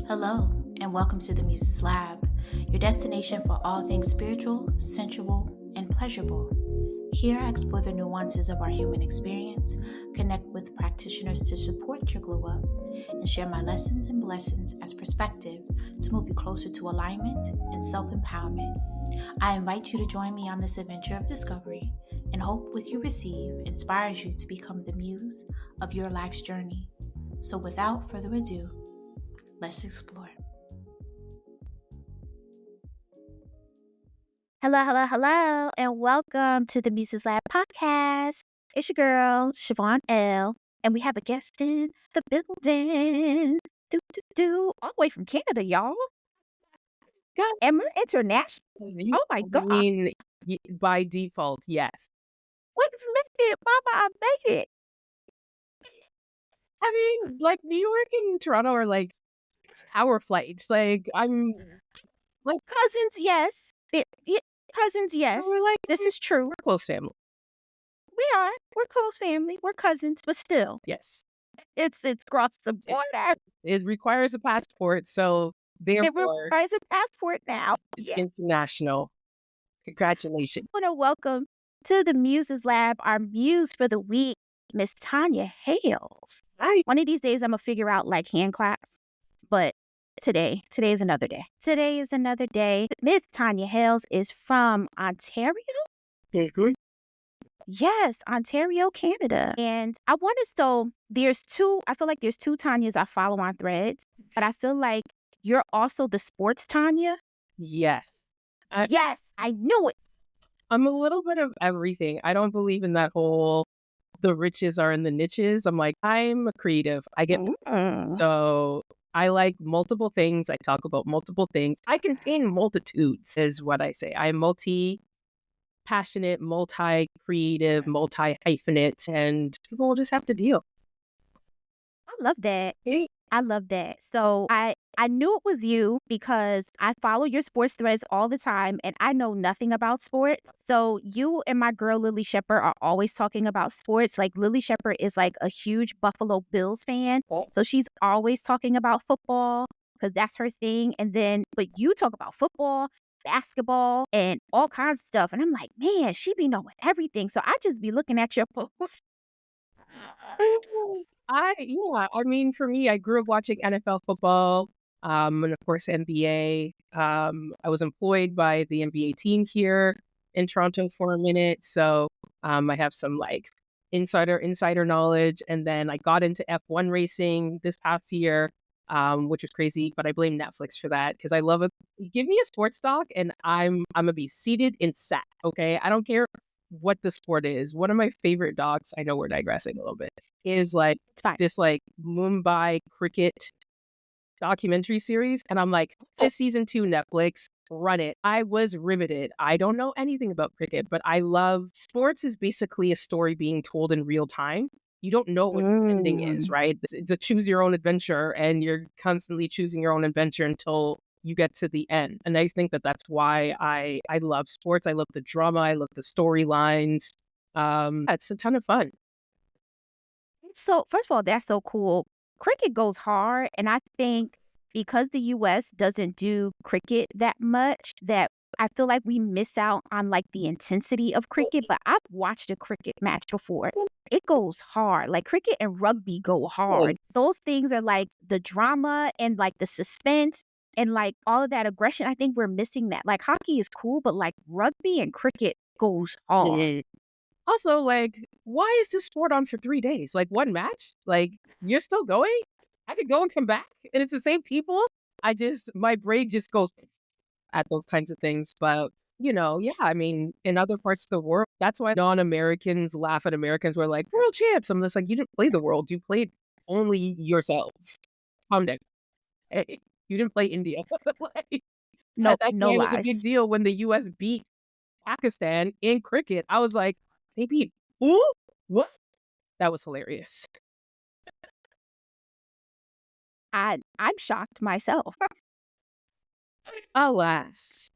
Hello, and welcome to the Muses Lab, your destination for all things spiritual, sensual, and pleasurable. Here I explore the nuances of our human experience, connect with practitioners to support your glow up, and share my lessons and blessings as perspective to move you closer to alignment and self-empowerment. I invite you to join me on this adventure of discovery and hope what you receive inspires you to become the muse of your life's journey. So without further ado, let's explore. Hello, and welcome to the Muses Lab Podcast. It's your girl, Siobhan L., and we have a guest in the building. All the way from Canada, y'all. God, and we're international. Oh my God. I mean, by default, yes. Wait a minute, Mama, I made it. I mean, like, New York and Toronto are like hour flights. Like, I'm like cousins, yes. Cousins, yes. We're like, this is true. We're close family. We are. We're close family. We're cousins, but still. Yes. It's across the border. It requires a passport, so therefore it requires a passport now. It's international. Congratulations. I want to welcome to the Muses Lab our muse for the week, Miss Tanya Hayles. Hi. One of these days I'm gonna figure out like hand claps, but today is another day. Today is another day. Miss Tanya Hayles is from Ontario. Mm-hmm. Yes, Ontario, Canada. And I feel like there's two Tanyas I follow on Threads, but I feel like you're also the sports Tanya. Yes. Yes, I knew it. I'm a little bit of everything. I don't believe in that whole the riches are in the niches. I'm like, I'm a creative. I get so I like multiple things. I talk about multiple things. I contain multitudes is what I say. I'm multi-passionate, multi-creative, multi-hyphenate, and people will just have to deal. I love that. I love that. So I knew it was you because I follow your sports threads all the time and I know nothing about sports. So you and my girl Lily Shepard are always talking about sports. Like Lily Shepard is like a huge Buffalo Bills fan. So she's always talking about football because that's her thing. But you talk about football, basketball, and all kinds of stuff. And I'm like, man, she be knowing everything. So I just be looking at your posts. I mean, for me, I grew up watching NFL football, and of course NBA. I was employed by the NBA team here in Toronto for a minute, so I have some like insider knowledge. And then I got into F1 racing this past year, which was crazy, but I blame Netflix for that because I love it. Give me a sports doc, and I'm gonna be seated in sat. Okay, I don't care what the sport is. One of my favorite docs, I know we're digressing a little bit, is like this like Mumbai cricket documentary series. And I'm like, this season 2 Netflix, run it. I was riveted. I don't know anything about cricket, but I love sports is basically a story being told in real time. You don't know what the ending is, right? It's a choose your own adventure, and you're constantly choosing your own adventure until you get to the end. And I think that that's why I love sports. I love the drama. I love the storylines. It's a ton of fun. So first of all, that's so cool. Cricket goes hard. And I think because the U.S. doesn't do cricket that much, that I feel like we miss out on like the intensity of cricket. But I've watched a cricket match before. It goes hard. Like cricket and rugby go hard. Those things are like the drama and like the suspense. And like all of that aggression, I think we're missing that. Like hockey is cool, but like rugby and cricket goes hard. Also, like, why is this sport on for 3 days? Like one match? Like you're still going? I could go and come back and it's the same people. My brain just goes at those kinds of things. But, I mean, in other parts of the world, that's why non-Americans laugh at Americans. We're like, world champs. I'm just like, you didn't play the world. You played only yourselves. Calm down. Hey. You didn't play India. That's why it was a big deal when the U.S. beat Pakistan in cricket. I was like, they beat who? What? That was hilarious. I'm shocked myself. Alas.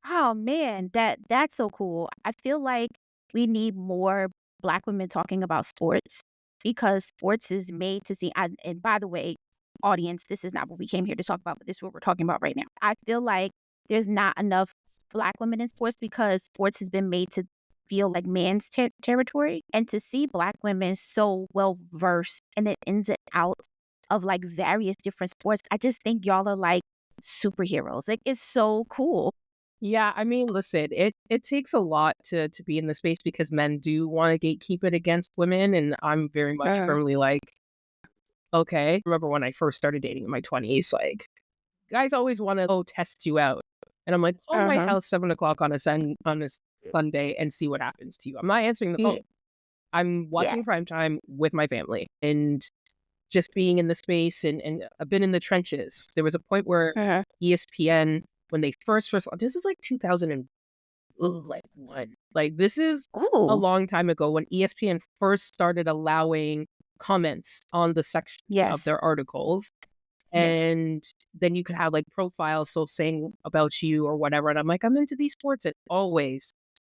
Oh man, that's so cool. I feel like we need more Black women talking about sports because sports is made to see. And by the way, audience, this is not what we came here to talk about, but this is what we're talking about right now. I feel like there's not enough Black women in sports because sports has been made to feel like man's territory. And to see Black women so well versed in the ins and outs of like various different sports, I just think y'all are like superheroes. Like, it's so cool. Yeah, I mean, listen, it takes a lot to be in the space because men do want to gatekeep it against women, and I'm very much firmly like, okay. Remember when I first started dating in my 20s, like, guys always want to test you out, and I'm like, call my house 7 o'clock on a Sunday and see what happens to you. I'm not answering the phone. I'm watching primetime with my family and just being in the space, and I've been in the trenches. There was a point where ESPN, when they first this is like 2001. Like, this is a long time ago when ESPN first started allowing comments on the section of their articles. And then you could have like profiles, so saying about you or whatever. And I'm like, I'm into these sports, and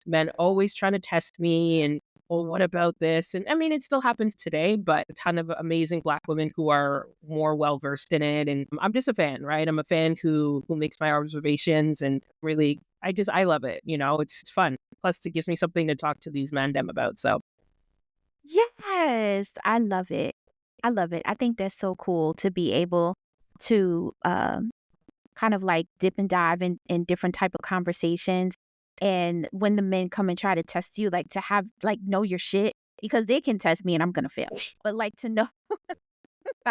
men always trying to test me and, well, what about this? And I mean, it still happens today, but a ton of amazing Black women who are more well-versed in it. And I'm just a fan, right? I'm a fan who makes my observations, and really, I love it. You know, it's fun. Plus, it gives me something to talk to these men about. So. Yes, I love it. I think that's so cool to be able to kind of like dip and dive in different type of conversations. And when the men come and try to test you, like to have like know your shit, because they can test me and I'm gonna fail. But like to know,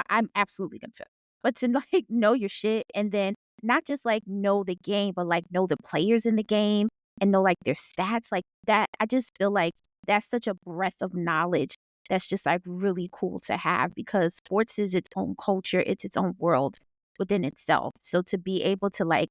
I'm absolutely gonna fail. But to like know your shit, and then not just like know the game, but like know the players in the game and know like their stats, like that. I just feel like that's such a breadth of knowledge that's just like really cool to have, because sports is its own culture, it's its own world within itself. So to be able to like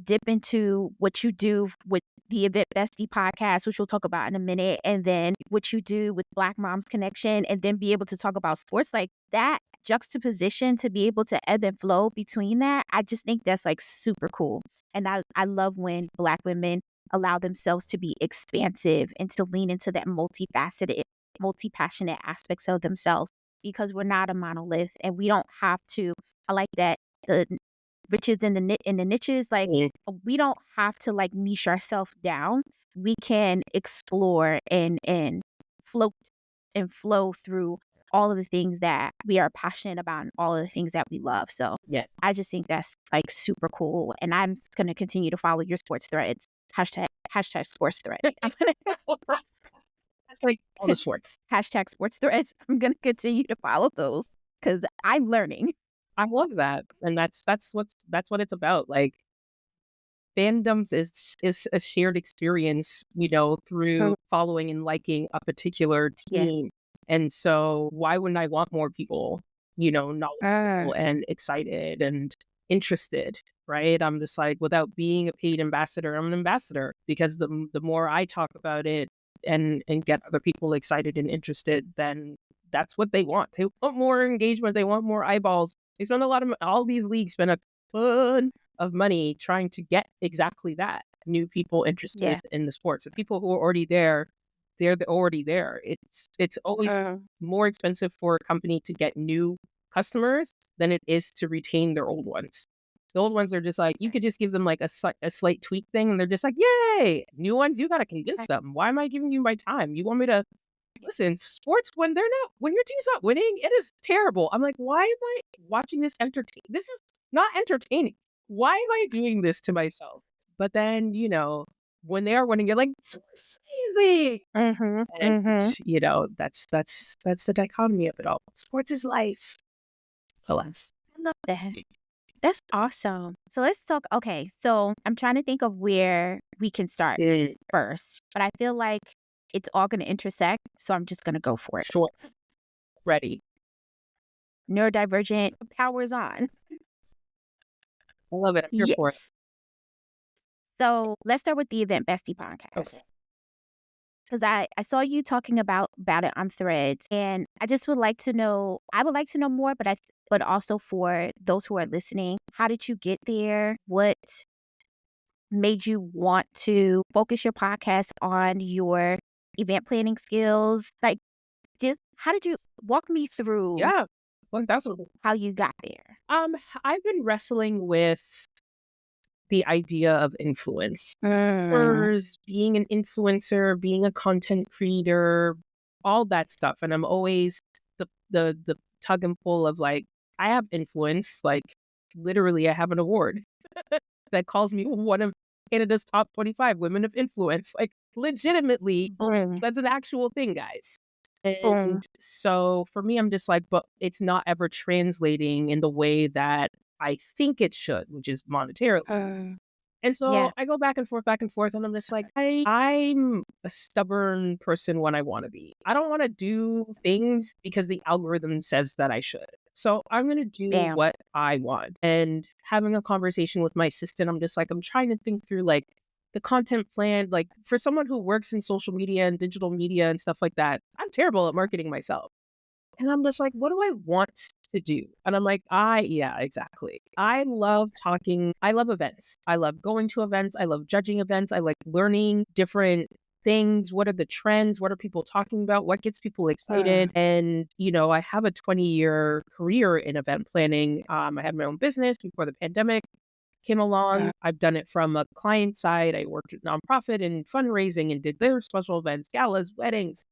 dip into what you do with the Event Bestie podcast, which we'll talk about in a minute, and then what you do with Black Moms Connection, and then be able to talk about sports, like that juxtaposition, to be able to ebb and flow between that, I just think that's like super cool. And I love when Black women allow themselves to be expansive and to lean into that multifaceted, multi-passionate aspects of themselves, because we're not a monolith, and we don't have to, I like that, the riches in the niches, like we don't have to like niche ourselves down. We can explore and float and flow through all of the things that we are passionate about and all of the things that we love. So I just think that's like super cool, and I'm going to continue to follow your sports threads. Hashtag sports thread. Like all the sports. Hashtag sports threads. I'm going to continue to follow those because I'm learning. I love that. And that's what it's about. Like, fandoms is a shared experience, you know, through following and liking a particular team. And so why wouldn't I want more people, you know, knowledgeable and excited and interested, right? I'm just like, without being a paid ambassador, I'm an ambassador, because the more I talk about it and get other people excited and interested, then that's what they want. They want more engagement. They want more eyeballs. They spend all these leagues spend a ton of money trying to get exactly that, new people interested in the sports. And people who are already there, they're already there. It's always more expensive for a company to get new customers than it is to retain their old ones. The old ones are just like, you could just give them like a slight tweak thing, and they're just like, yay! New ones, you got to convince them. Why am I giving you my time? You want me to listen? Sports, when your team's not winning, it is terrible. I'm like, why am I watching this entertain? This is not entertaining. Why am I doing this to myself? But then, you know, when they are winning, you're like, it's easy. And you know, that's the dichotomy of it all. Sports is life. Alas. I love that. That's awesome. So let's talk. Okay, so I'm trying to think of where we can start first, but I feel like it's all going to intersect, so I'm just going to go for it. Sure. Ready. Neurodivergent, powers on. I love it. I'm here for it. So let's start with the Event Bestie podcast. Okay. Because I saw you talking about it on Threads, and I would like to know more, but also for those who are listening, how did you get there? What made you want to focus your podcast on your event planning skills? Like, just how did you walk me through Well, that's how you got there. I've been wrestling with the idea of influence. Being an influencer, being a content creator, all that stuff. And I'm always the tug and pull of like, I have influence, like literally I have an award that calls me one of Canada's top 25 women of influence. Like legitimately, that's an actual thing, guys. And so for me, I'm just like, but it's not ever translating in the way that I think it should, which is monetarily. And so I go back and forth, and I'm just like, I'm a stubborn person when I want to be. I don't want to do things because the algorithm says that I should. So I'm going to do what I want. And having a conversation with my assistant, I'm just like, I'm trying to think through like the content plan. Like for someone who works in social media and digital media and stuff like that, I'm terrible at marketing myself. And I'm just like, what do I want to do? And I'm like, yeah, exactly. I love talking. I love events. I love going to events. I love judging events. I like learning different things. What are the trends? What are people talking about? What gets people excited? And, I have a 20-year career in event planning. I had my own business before the pandemic came along. I've done it from a client side. I worked at nonprofit and fundraising and did their special events, galas, weddings,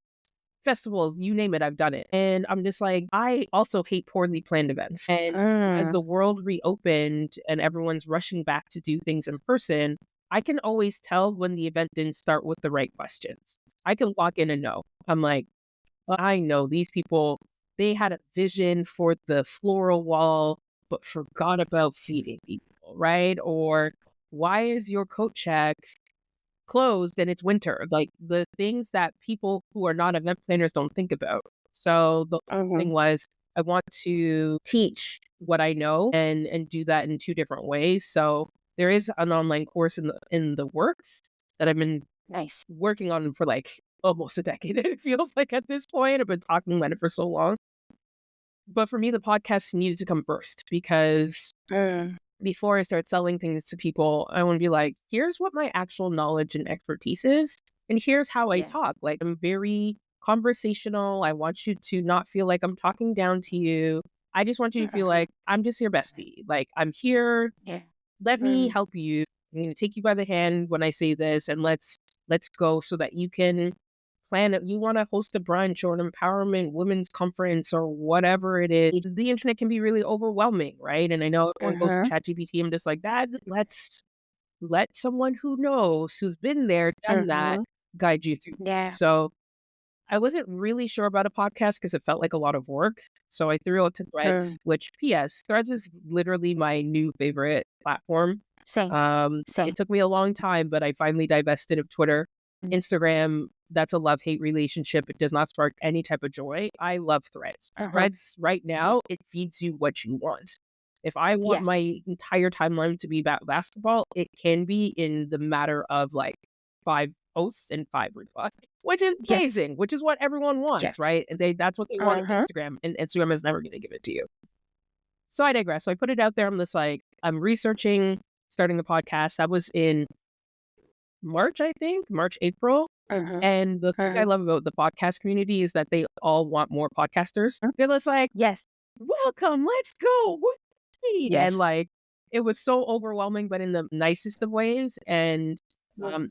festivals, you name it, I've done it. And I'm just like, I also hate poorly planned events. And as the world reopened and everyone's rushing back to do things in person, I can always tell when the event didn't start with the right questions. I can walk in and know. I'm like, well, I know these people, they had a vision for the floral wall, but forgot about feeding people, right? Or why is your coat check closed and it's winter? Like the things that people who are not event planners don't think about. So the thing was, I want to teach what I know and do that in two different ways. So there is an online course in the works that I've been working on for like almost a decade. It feels like at this point, I've been talking about it for so long. But for me, the podcast needed to come first because before I start selling things to people, I want to be like, here's what my actual knowledge and expertise is. And here's how I talk. Like, I'm very conversational. I want you to not feel like I'm talking down to you. I just want you to feel like I'm just your bestie. Like, I'm here. Let me help you. I'm going to take you by the hand when I say this, and let's go so that you can plan it. You want to host a brunch or an empowerment women's conference or whatever it is. The internet can be really overwhelming, right? And I know everyone goes to ChatGPT. I'm just like, that. Let's let someone who knows, who's been there, done that, guide you through. So I wasn't really sure about a podcast because it felt like a lot of work. So I threw it to Threads, which P.S. Threads is literally my new favorite platform. Same. It took me a long time, but I finally divested of Twitter. Instagram, that's a love-hate relationship. It does not spark any type of joy. I love Threads. Threads right now, it feeds you what you want. If I want my entire timeline to be about basketball, it can be in the matter of like 5 posts and 5 replies, which is amazing, which is what everyone wants, right? And that's what they want on Instagram, and Instagram is never going to give it to you. So I digress. So I put it out there. I'm just like, I'm researching starting the podcast. That was in March, I think, March, April. And the thing I love about the podcast community is that they all want more podcasters. They're just like, welcome, let's go. And like, it was so overwhelming, but in the nicest of ways. And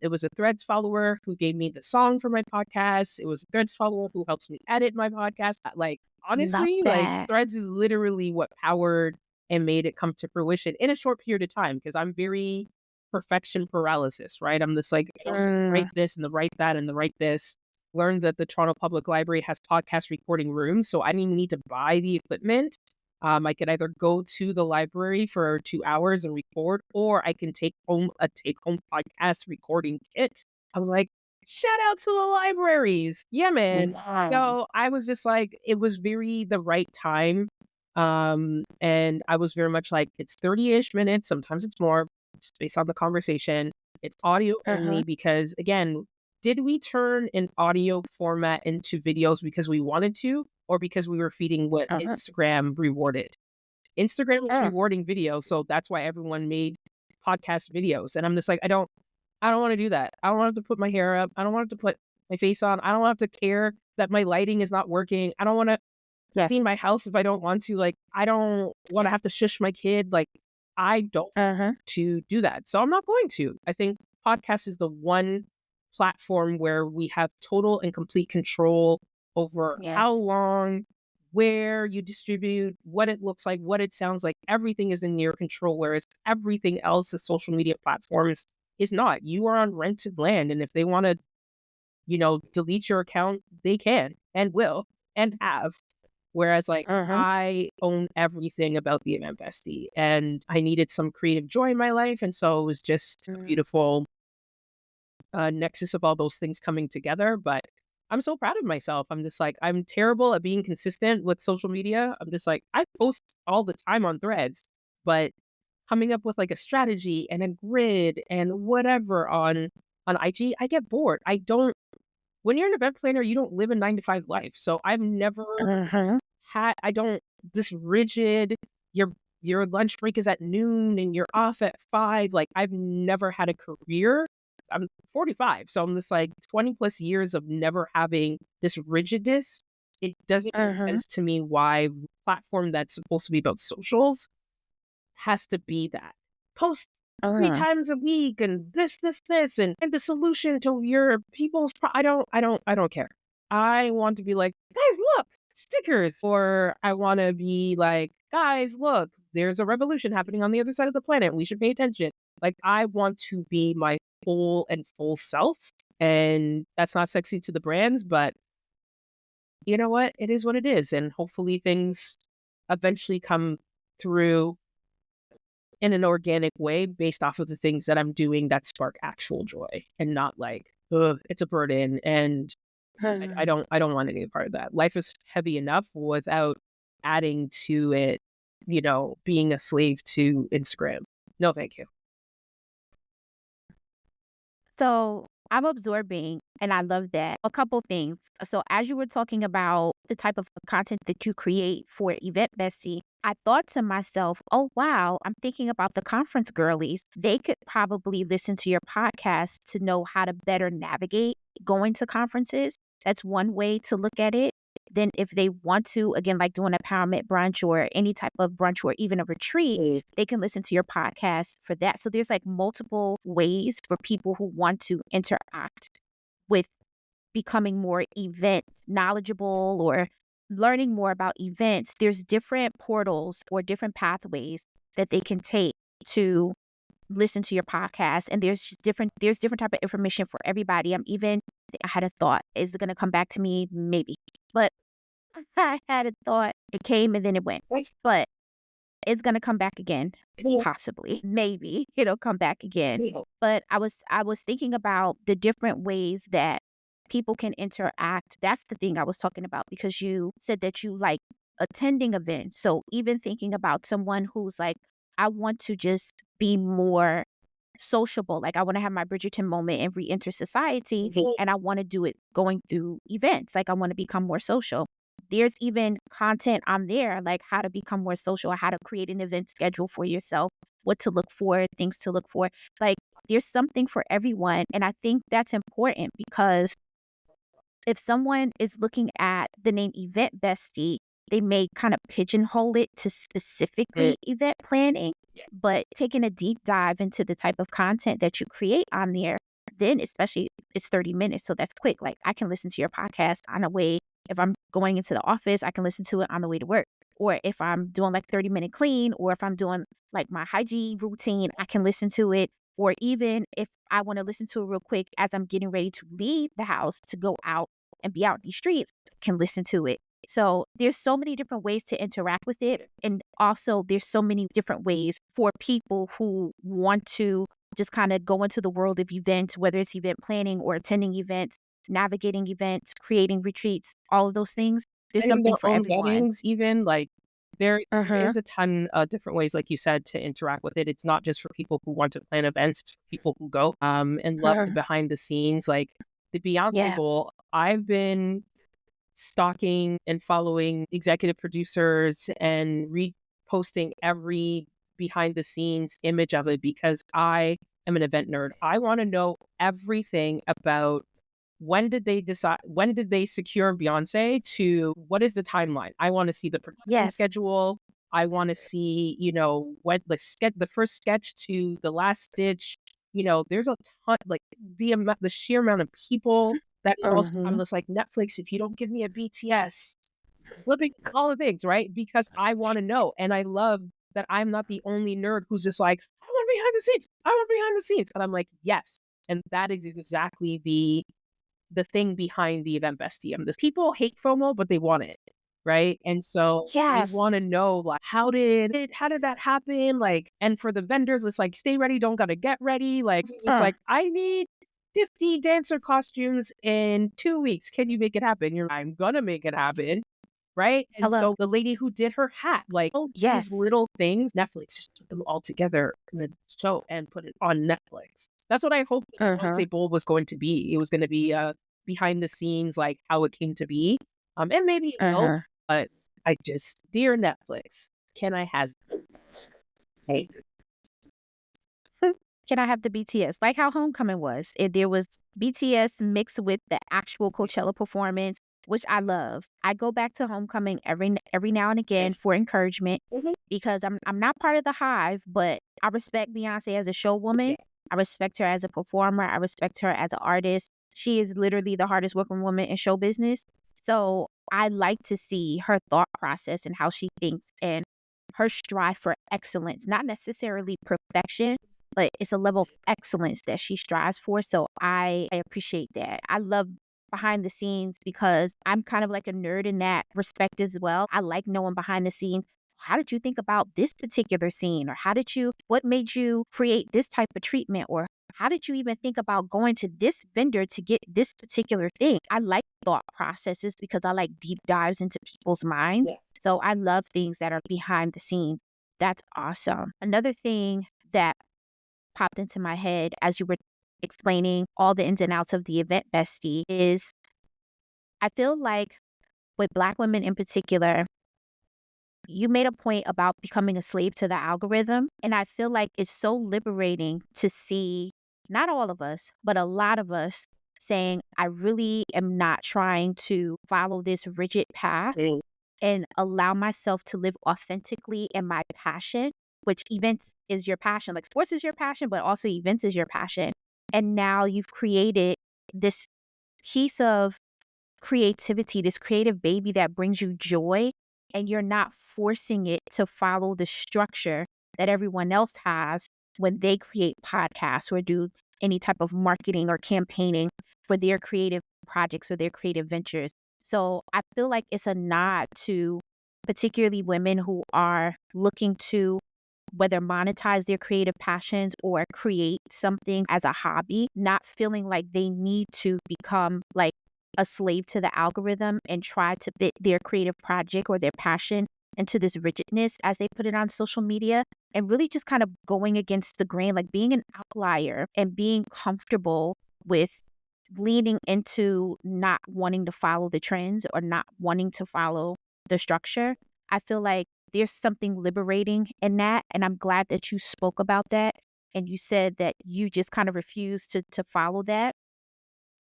it was a Threads follower who gave me the song for my podcast. It was a Threads follower who helps me edit my podcast. Like, honestly, like Threads is literally what powered and made it come to fruition in a short period of time, because I'm very perfection paralysis, right? I'm just like, write this and the write that and the write this. Learned that the Toronto Public Library has podcast recording rooms, so I didn't even need to buy the equipment. I could either go to the library for 2 hours and record, or I can take home a take-home podcast recording kit. I was like, shout out to the libraries. Yeah, man. So I was just like, it was very the right time. And I was very much like, it's 30-ish minutes. Sometimes it's more, just based on the conversation. It's audio only because, again, did we turn an audio format into videos because we wanted to, or because we were feeding what Instagram rewarded? Instagram was rewarding video, so that's why everyone made podcast videos. And I'm just like, I don't want to do that. I don't want to put my hair up. I don't want to put my face on. I don't want to care that my lighting is not working. I don't want to. Yes. clean my house if I don't want to. Like, I don't want to have to shush my kid. Like, I don't want to do that. So I'm not going to. I think podcast is the one platform where we have total and complete control over how Yes. long, where you distribute, what it looks like, what it sounds like. Everything is in your control, whereas everything else, the social media platforms, is not. You are on rented land. And if they want to, delete your account, they can and will and have. Whereas, like, I own everything about the Event Bestie, and I needed some creative joy in my life. And so it was just a beautiful nexus of all those things coming together. But I'm so proud of myself. I'm just like, I'm terrible at being consistent with social media. I'm just like, I post all the time on Threads, but coming up with like a strategy and a grid and whatever on IG, I get bored. When you're an event planner, you don't live a 9-to-5 life. So I've never this rigid, your lunch break is at noon and you're off at 5. Like, I've never had a career. I'm 45. So I'm just like 20 plus years of never having this rigidness. It doesn't make sense to me why a platform that's supposed to be about socials has to be that. Post 3 times a week and this, and the solution to your people's I don't care. I want to be like, guys, look, stickers. Or I want to be like, guys, look, there's a revolution happening on the other side of the planet. We should pay attention. Like, I want to be my whole and full self. And that's not sexy to the brands, but you know what? It is what it is. And hopefully things eventually come through in an organic way based off of the things that I'm doing that spark actual joy and not like, it's a burden. And I don't want any part of that. Life is heavy enough without adding to it, being a slave to Instagram. No, thank you. So I'm absorbing, and I love that. A couple things. So as you were talking about the type of content that you create for Event Bestie, I thought to myself, oh, wow, I'm thinking about the conference girlies. They could probably listen to your podcast to know how to better navigate going to conferences. That's one way to look at it. Then if they want to, again, like doing an empowerment brunch or any type of brunch or even a retreat, they can listen to your podcast for that. So there's like multiple ways for people who want to interact with becoming more event knowledgeable or learning more about events. There's different portals or different pathways that they can take to listen to your podcast, and there's different type of information for everybody. I had a thought. Is it going to come back to me? Maybe. But I had a thought. It came and then it went. But it's going to come back again. Possibly. Maybe it'll come back again. But I was thinking about the different ways that people can interact. That's the thing I was talking about, because you said that you like attending events. So even thinking about someone who's like, I want to just be more sociable. Like, I want to have my Bridgerton moment and re-enter society. And I want to do it going through events. Like, I want to become more social. There's even content on there, like how to become more social, how to create an event schedule for yourself, what to look for, things to look for. Like, there's something for everyone. And I think that's important, because if someone is looking at the name Event Bestie, they may kind of pigeonhole it to specifically event planning. But taking a deep dive into the type of content that you create on there, then especially it's 30 minutes. So that's quick. Like, I can listen to your podcast on the way. If I'm going into the office, I can listen to it on the way to work. Or if I'm doing like 30-minute clean, or if I'm doing like my hygiene routine, I can listen to it. Or even if I want to listen to it real quick as I'm getting ready to leave the house to go out and be out in the streets, I can listen to it. So there's so many different ways to interact with it. And also there's so many different ways for people who want to just kind of go into the world of events, whether it's event planning or attending events, navigating events, creating retreats, all of those things. There's something for everyone. Weddings, even like there is a ton of different ways, like you said, to interact with it. It's not just for people who want to plan events, it's for people who go and love the behind the scenes, like the beyond people. I've been stalking and following executive producers and reposting every behind the scenes image of it, because I am an event nerd. I want to know everything about when did they decide, when did they secure Beyonce, to what is the timeline? I want to see the production schedule. I want to see, when the first sketch to the last stitch. There's a ton, like the sheer amount of people that involves. I'm just like, Netflix, if you don't give me a BTS, flipping all the things, right? Because I want to know, and I love that I'm not the only nerd who's just like, I want behind the scenes. I want behind the scenes, and I'm like, yes, and that is exactly the thing behind the Event Bestie. People hate FOMO, but they want it, right? And so I want to know, like, how did that happen? Like, and for the vendors, it's like, stay ready, don't gotta get ready. Like, it's just like, I need 50 dancer costumes in 2 weeks. Can you make it happen? I'm gonna make it happen. Right. And so the lady who did her hat, like, these little things, Netflix just put them all together in a show and put it on Netflix. That's what I hoped the Beyonce Bowl was going to be. It was going to be behind the scenes, like how it came to be. And maybe it will, but dear Netflix, can I have Can I have the BTS? Like how Homecoming was. There was BTS mixed with the actual Coachella performance, which I love. I go back to Homecoming every now and again for encouragement because I'm not part of the hive, but I respect Beyonce as a showwoman. I respect her as a performer. I respect her as an artist. She is literally the hardest working woman in show business. So I like to see her thought process and how she thinks and her strive for excellence, not necessarily perfection, but it's a level of excellence that she strives for. So I appreciate that. I love behind the scenes because I'm kind of like a nerd in that respect as well. I like knowing behind the scenes. How did you think about this particular scene? Or what made you create this type of treatment? Or how did you even think about going to this vendor to get this particular thing? I like thought processes because I like deep dives into people's minds. So I love things that are behind the scenes. That's awesome. Another thing that popped into my head as you were explaining all the ins and outs of the Event Bestie is I feel like with Black women in particular, you made a point about becoming a slave to the algorithm. And I feel like it's so liberating to see not all of us, but a lot of us saying, I really am not trying to follow this rigid path and allow myself to live authentically in my passion, which events is your passion. Like sports is your passion, but also events is your passion. And now you've created this piece of creativity, this creative baby that brings you joy, and you're not forcing it to follow the structure that everyone else has when they create podcasts or do any type of marketing or campaigning for their creative projects or their creative ventures. So I feel like it's a nod to particularly women who are looking to whether monetize their creative passions or create something as a hobby, not feeling like they need to become like a slave to the algorithm and try to fit their creative project or their passion into this rigidness as they put it on social media, and really just kind of going against the grain, like being an outlier and being comfortable with leaning into not wanting to follow the trends or not wanting to follow the structure. I feel like there's something liberating in that. And I'm glad that you spoke about that. And you said that you just kind of refused to follow that.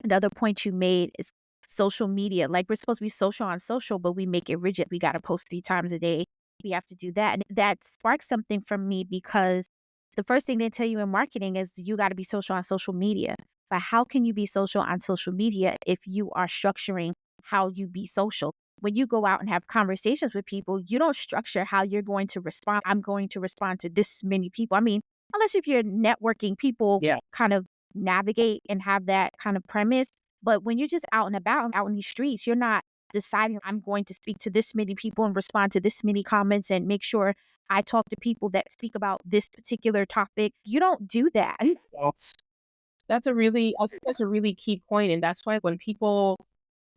Another point you made is social media. Like we're supposed to be social on social, but we make it rigid. We got to post 3 times a day. We have to do that. And that sparked something from me because the first thing they tell you in marketing is you got to be social on social media. But how can you be social on social media if you are structuring how you be social? When you go out and have conversations with people, you don't structure how you're going to respond. I'm going to respond to this many people. I mean, unless if you're networking, people kind of navigate and have that kind of premise. But when you're just out and about, out in these streets, you're not deciding I'm going to speak to this many people and respond to this many comments and make sure I talk to people that speak about this particular topic. You don't do that. I think that's a really key point. And that's why when people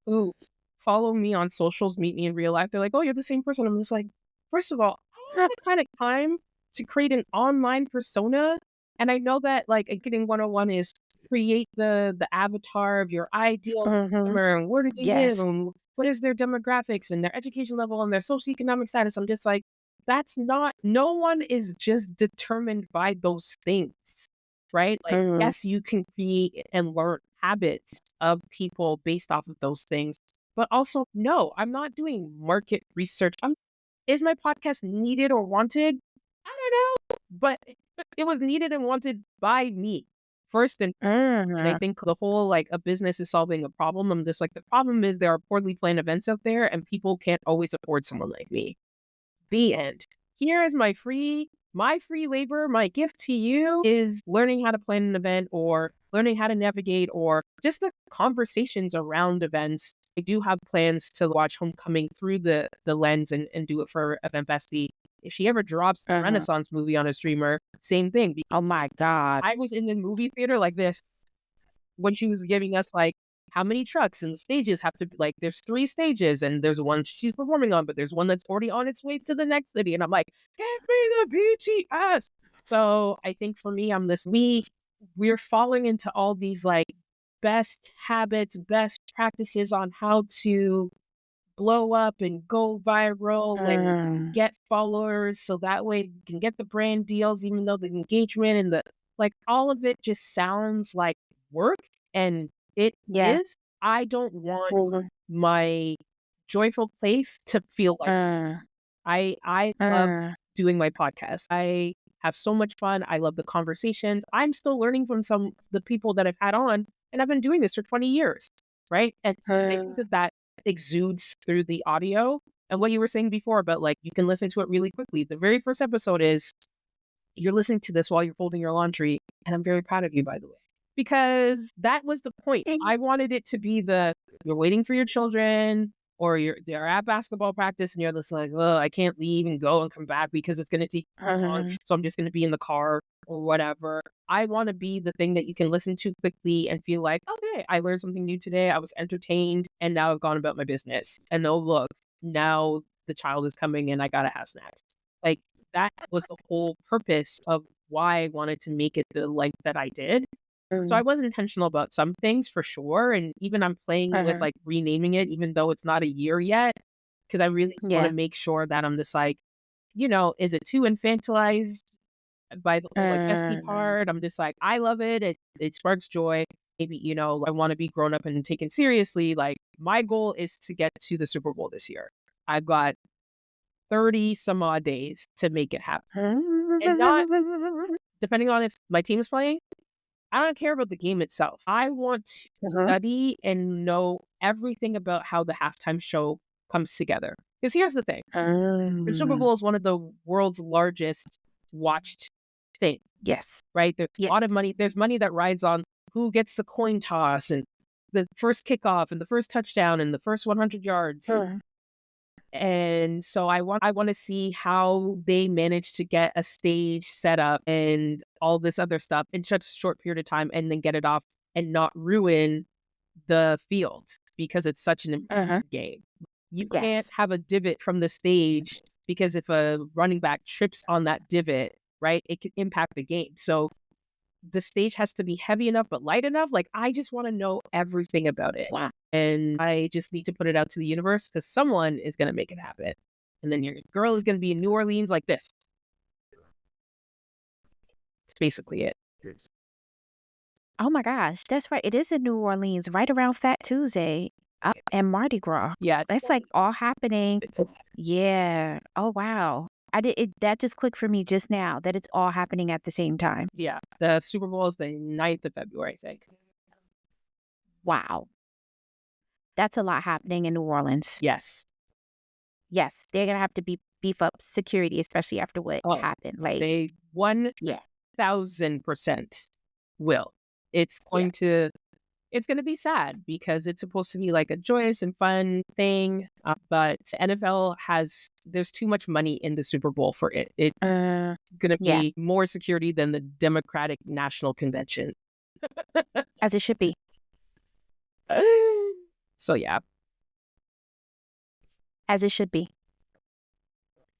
who follow me on socials meet me in real life, they're like, oh, you're the same person. I'm just like, first of all, I don't have the kind of time to create an online persona. And I know that like getting 101 is create the avatar of your ideal customer and where do they live and what is their demographics and their education level and their socioeconomic status. I'm just like, no one is just determined by those things, right? Like, yes, you can create and learn habits of people based off of those things. But also, no, I'm not doing market research. Is my podcast needed or wanted? I don't know, but it was needed and wanted by me first. And I think the whole like a business is solving a problem. I'm just like, the problem is there are poorly planned events out there and people can't always afford someone like me. The end. Here is my free labor. My gift to you is learning how to plan an event or learning how to navigate or just the conversations around events. I do have plans to watch Homecoming through the lens and do it for Event Bestie. If she ever drops the Renaissance movie on a streamer, same thing. Oh my God. I was in the movie theater like this when she was giving us like how many trucks and the stages have to be like, there's 3 stages and there's one she's performing on, but there's one that's already on its way to the next city. And I'm like, give me the BTS. So I think for me, we're falling into all these like best habits, best practices on how to blow up and go viral and get followers. So that way you can get the brand deals, even though the engagement and the like, all of it just sounds like work. And it is. I don't want my joyful place to feel like I love doing my podcast. I have so much fun. I love the conversations. I'm still learning from the people that I've had on, and I've been doing this for 20 years, right? And so I think that exudes through the audio. And what you were saying before about like, you can listen to it really quickly. The very first episode is you're listening to this while you're folding your laundry. And I'm very proud of you, by the way, because that was the point. I wanted it to be you're waiting for your children or they're at basketball practice and you're just like, oh, I can't leave and go and come back because it's going to take too long. So I'm just going to be in the car or whatever. I want to be the thing that you can listen to quickly and feel like, okay, I learned something new today. I was entertained and now I've gone about my business. And oh, look, now the child is coming and I got to have snacks. Like that was the whole purpose of why I wanted to make it the length that I did. So I was intentional about some things for sure. And even I'm playing with like renaming it, even though it's not a year yet, because I really want to make sure that I'm just like, is it too infantilized by the whole like bestie part? I'm just like, I love it. It sparks joy. Maybe, I want to be grown up and taken seriously. Like my goal is to get to the Super Bowl this year. I've got 30 some odd days to make it happen. And not, depending on if my team is playing, I don't care about the game itself. I want to study and know everything about how the halftime show comes together. Because here's the thing. The Super Bowl is one of the world's largest watched things. Yes. Right? There's a lot of money. There's money that rides on who gets the coin toss and the first kickoff and the first touchdown and the first 100 yards. And so I want to see how they manage to get a stage set up and all this other stuff in such a short period of time and then get it off and not ruin the field because it's such an important game. You can't have a divot from the stage because if a running back trips on that divot, right, it can impact the game. So the stage has to be heavy enough but light enough. Like I just want to know everything about it. Wow. And I just need to put it out to the universe because someone is going to make it happen. And then your girl is going to be in New Orleans like this. That's basically it. Oh my gosh, that's right. It is in New Orleans, right around Fat Tuesday and Mardi Gras. Yeah. That's like all happening. Yeah. Oh, wow. That just clicked for me just now that it's all happening at the same time. Yeah. The Super Bowl is the 9th of February, I think. Wow. That's a lot happening in New Orleans. Yes. Yes. They're going to have to beef up security, especially after what happened. Like they 1,000% will. It's going to be sad because it's supposed to be like a joyous and fun thing. But NFL there's too much money in the Super Bowl for it. It's going to be more security than the Democratic National Convention. As it should be. So, yeah. As it should be.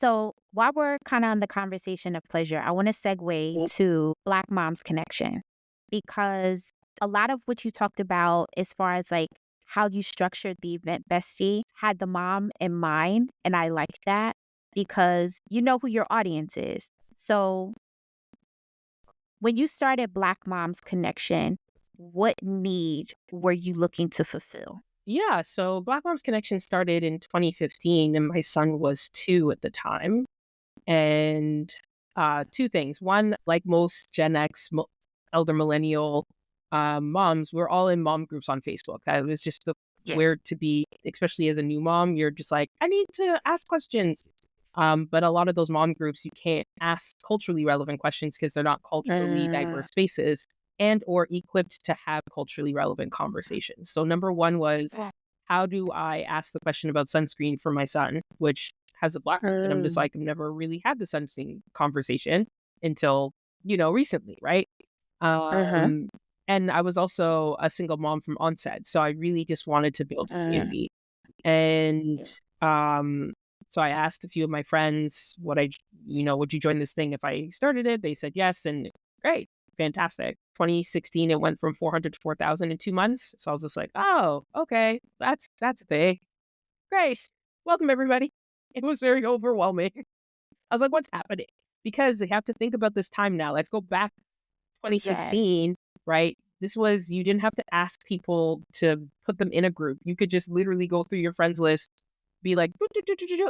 So while we're kind of on the conversation of pleasure, I want to segue to Black Moms Connection because a lot of what you talked about as far as like how you structured the Event Bestie had the mom in mind. And I like that because you know who your audience is. So when you started Black Moms Connection, what need were you looking to fulfill? Yeah, so Black Moms Connection started in 2015, and my son was 2 at the time. And two things. One, like most Gen X, elder millennial moms, we're all in mom groups on Facebook. That was just where to be, especially as a new mom. You're just like, I need to ask questions. But a lot of those mom groups, you can't ask culturally relevant questions because they're not culturally diverse spaces and or equipped to have culturally relevant conversations. So number one was, how do I ask the question about sunscreen for my son, which has a Black person? I'm just like, I've never really had the sunscreen conversation until, recently, right? And I was also a single mom from onset. So I really just wanted to build community. And so I asked a few of my friends, would you join this thing if I started it? They said yes. And great, fantastic. 2016, it went from 400 to 4,000 in 2 months. So I was just like, oh, okay, that's big. Great. Welcome, everybody. It was very overwhelming. I was like, what's happening? Because you have to think about this time now. Let's go back 2016, right? This was, you didn't have to ask people to put them in a group. You could just literally go through your friends list, be like,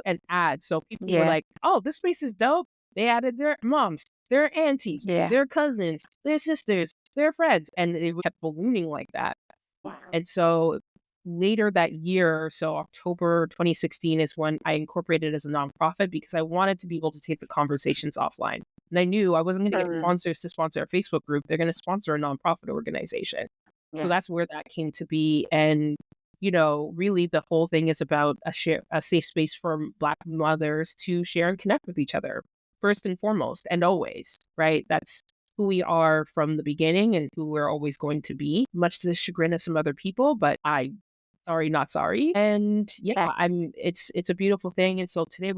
and add. So people were like, oh, this space is dope. They added their moms, their aunties, their cousins, their sisters, their friends. And it kept ballooning like that. Wow. And so later that year, so October 2016 is when I incorporated as a nonprofit because I wanted to be able to take the conversations offline. And I knew I wasn't going to get sponsors to sponsor a Facebook group. They're going to sponsor a nonprofit organization. So that's where that came to be. And, really the whole thing is about a safe space for Black mothers to share and connect with each other, first and foremost, and always, right? That's who we are from the beginning and who we're always going to be, much to the chagrin of some other people, but sorry, not sorry. And it's a beautiful thing. And so today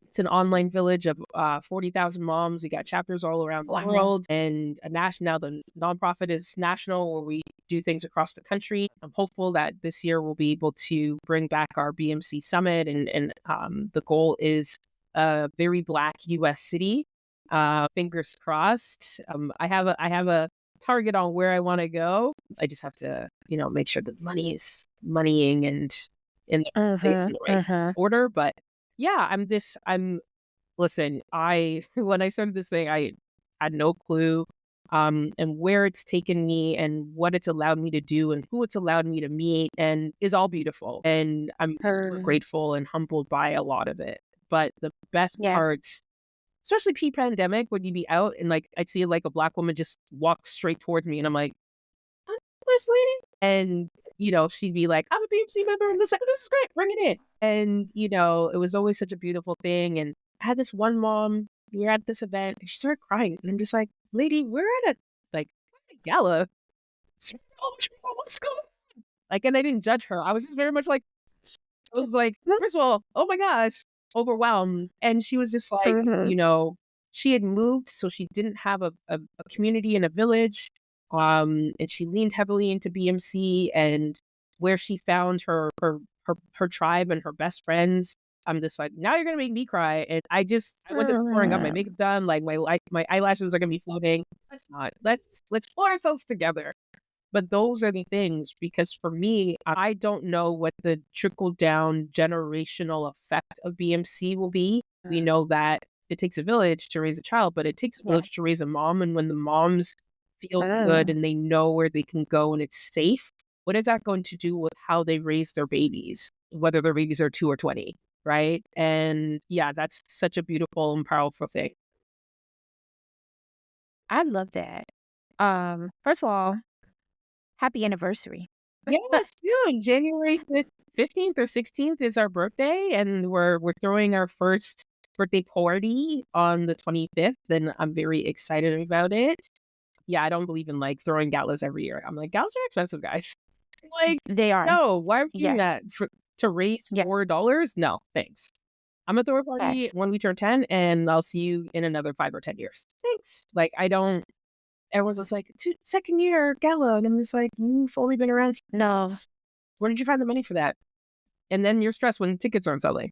it's an online village of 40,000 moms. We got chapters all around the world, and now the nonprofit is national, where we do things across the country. I'm hopeful that this year we'll be able to bring back our BMC summit, and the goal is a very Black U.S. city. Fingers crossed. I have a target on where I want to go. I just have to, make sure that money is moneying and in the place in the right order. But yeah, listen, when I started this thing, I had no clue, and where it's taken me and what it's allowed me to do and who it's allowed me to meet, and is all beautiful. And I'm super grateful and humbled by a lot of it. But the best parts, especially pre-pandemic, when you'd be out and like I'd see like a Black woman just walk straight towards me, and I'm like, this lady, and she'd be like, I'm a BMC member, and this is great, bring it in. And it was always such a beautiful thing. And I had this one mom, we were at this event, and she started crying, and I'm just like, lady, we're at a gala. What's going on? And I didn't judge her. I was just very much like, first of all, oh my gosh, overwhelmed. And she was just like, she had moved, so she didn't have a community in a village. And she leaned heavily into BMC, and where she found her tribe and her best friends. I'm just like, now you're gonna make me cry. And I went to Sephora, got my makeup done, like my eyelashes are gonna be floating. Let's pull ourselves together. But those are the things, because for me, I don't know what the trickle down generational effect of BMC will be. We know that it takes a village to raise a child, but it takes a village to raise a mom. And when the moms feel good and they know where they can go and it's safe, what is that going to do with how they raise their babies, whether their babies are 2 or 20, right? And yeah, that's such a beautiful and powerful thing. I love that. First of all, happy anniversary. Yes, soon. January 15th or 16th is our birthday, and we're throwing our first birthday party on the 25th, and I'm very excited about it. Yeah, I don't believe in throwing galas every year. I'm like, galas are expensive, guys. They are. No, why are we doing that? To raise $4? No, thanks. I'm gonna throw a party when we turn 10, and I'll see you in another 5 or 10 years. Thanks. Everyone's just like, second year gala, and I'm just like, you've only been around. No. Where did you find the money for that? And then you're stressed when tickets aren't selling.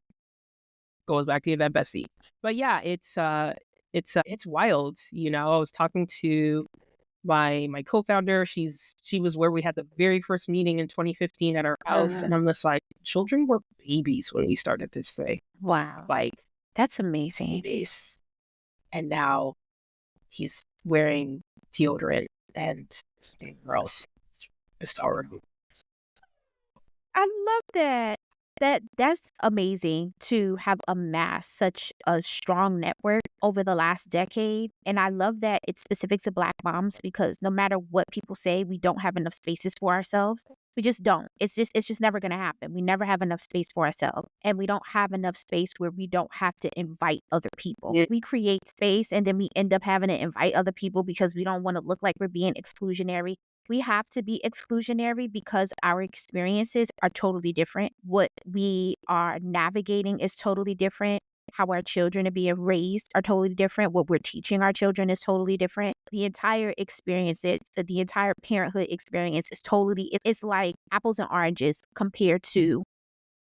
Goes back to Event Bestie. But yeah, it's wild. I was talking to my co-founder, she was where we had the very first meeting in 2015 at our house. And I'm just like, children were babies when we started this thing. Wow. Like, that's amazing. Babies. And now he's wearing deodorant and gross. Bizarre. I love that. That's amazing to have amassed such a strong network over the last decade. And I love that it's specific to Black moms, because no matter what people say, we don't have enough spaces for ourselves. We just don't. It's just never going to happen. We never have enough space for ourselves. And we don't have enough space where we don't have to invite other people. Yeah. We create space and then we end up having to invite other people because we don't want to look like we're being exclusionary. We have to be exclusionary because our experiences are totally different. What we are navigating is totally different. How our children are being raised are totally different. What we're teaching our children is totally different. The entire experience, the entire parenthood experience is totally, it's like apples and oranges compared to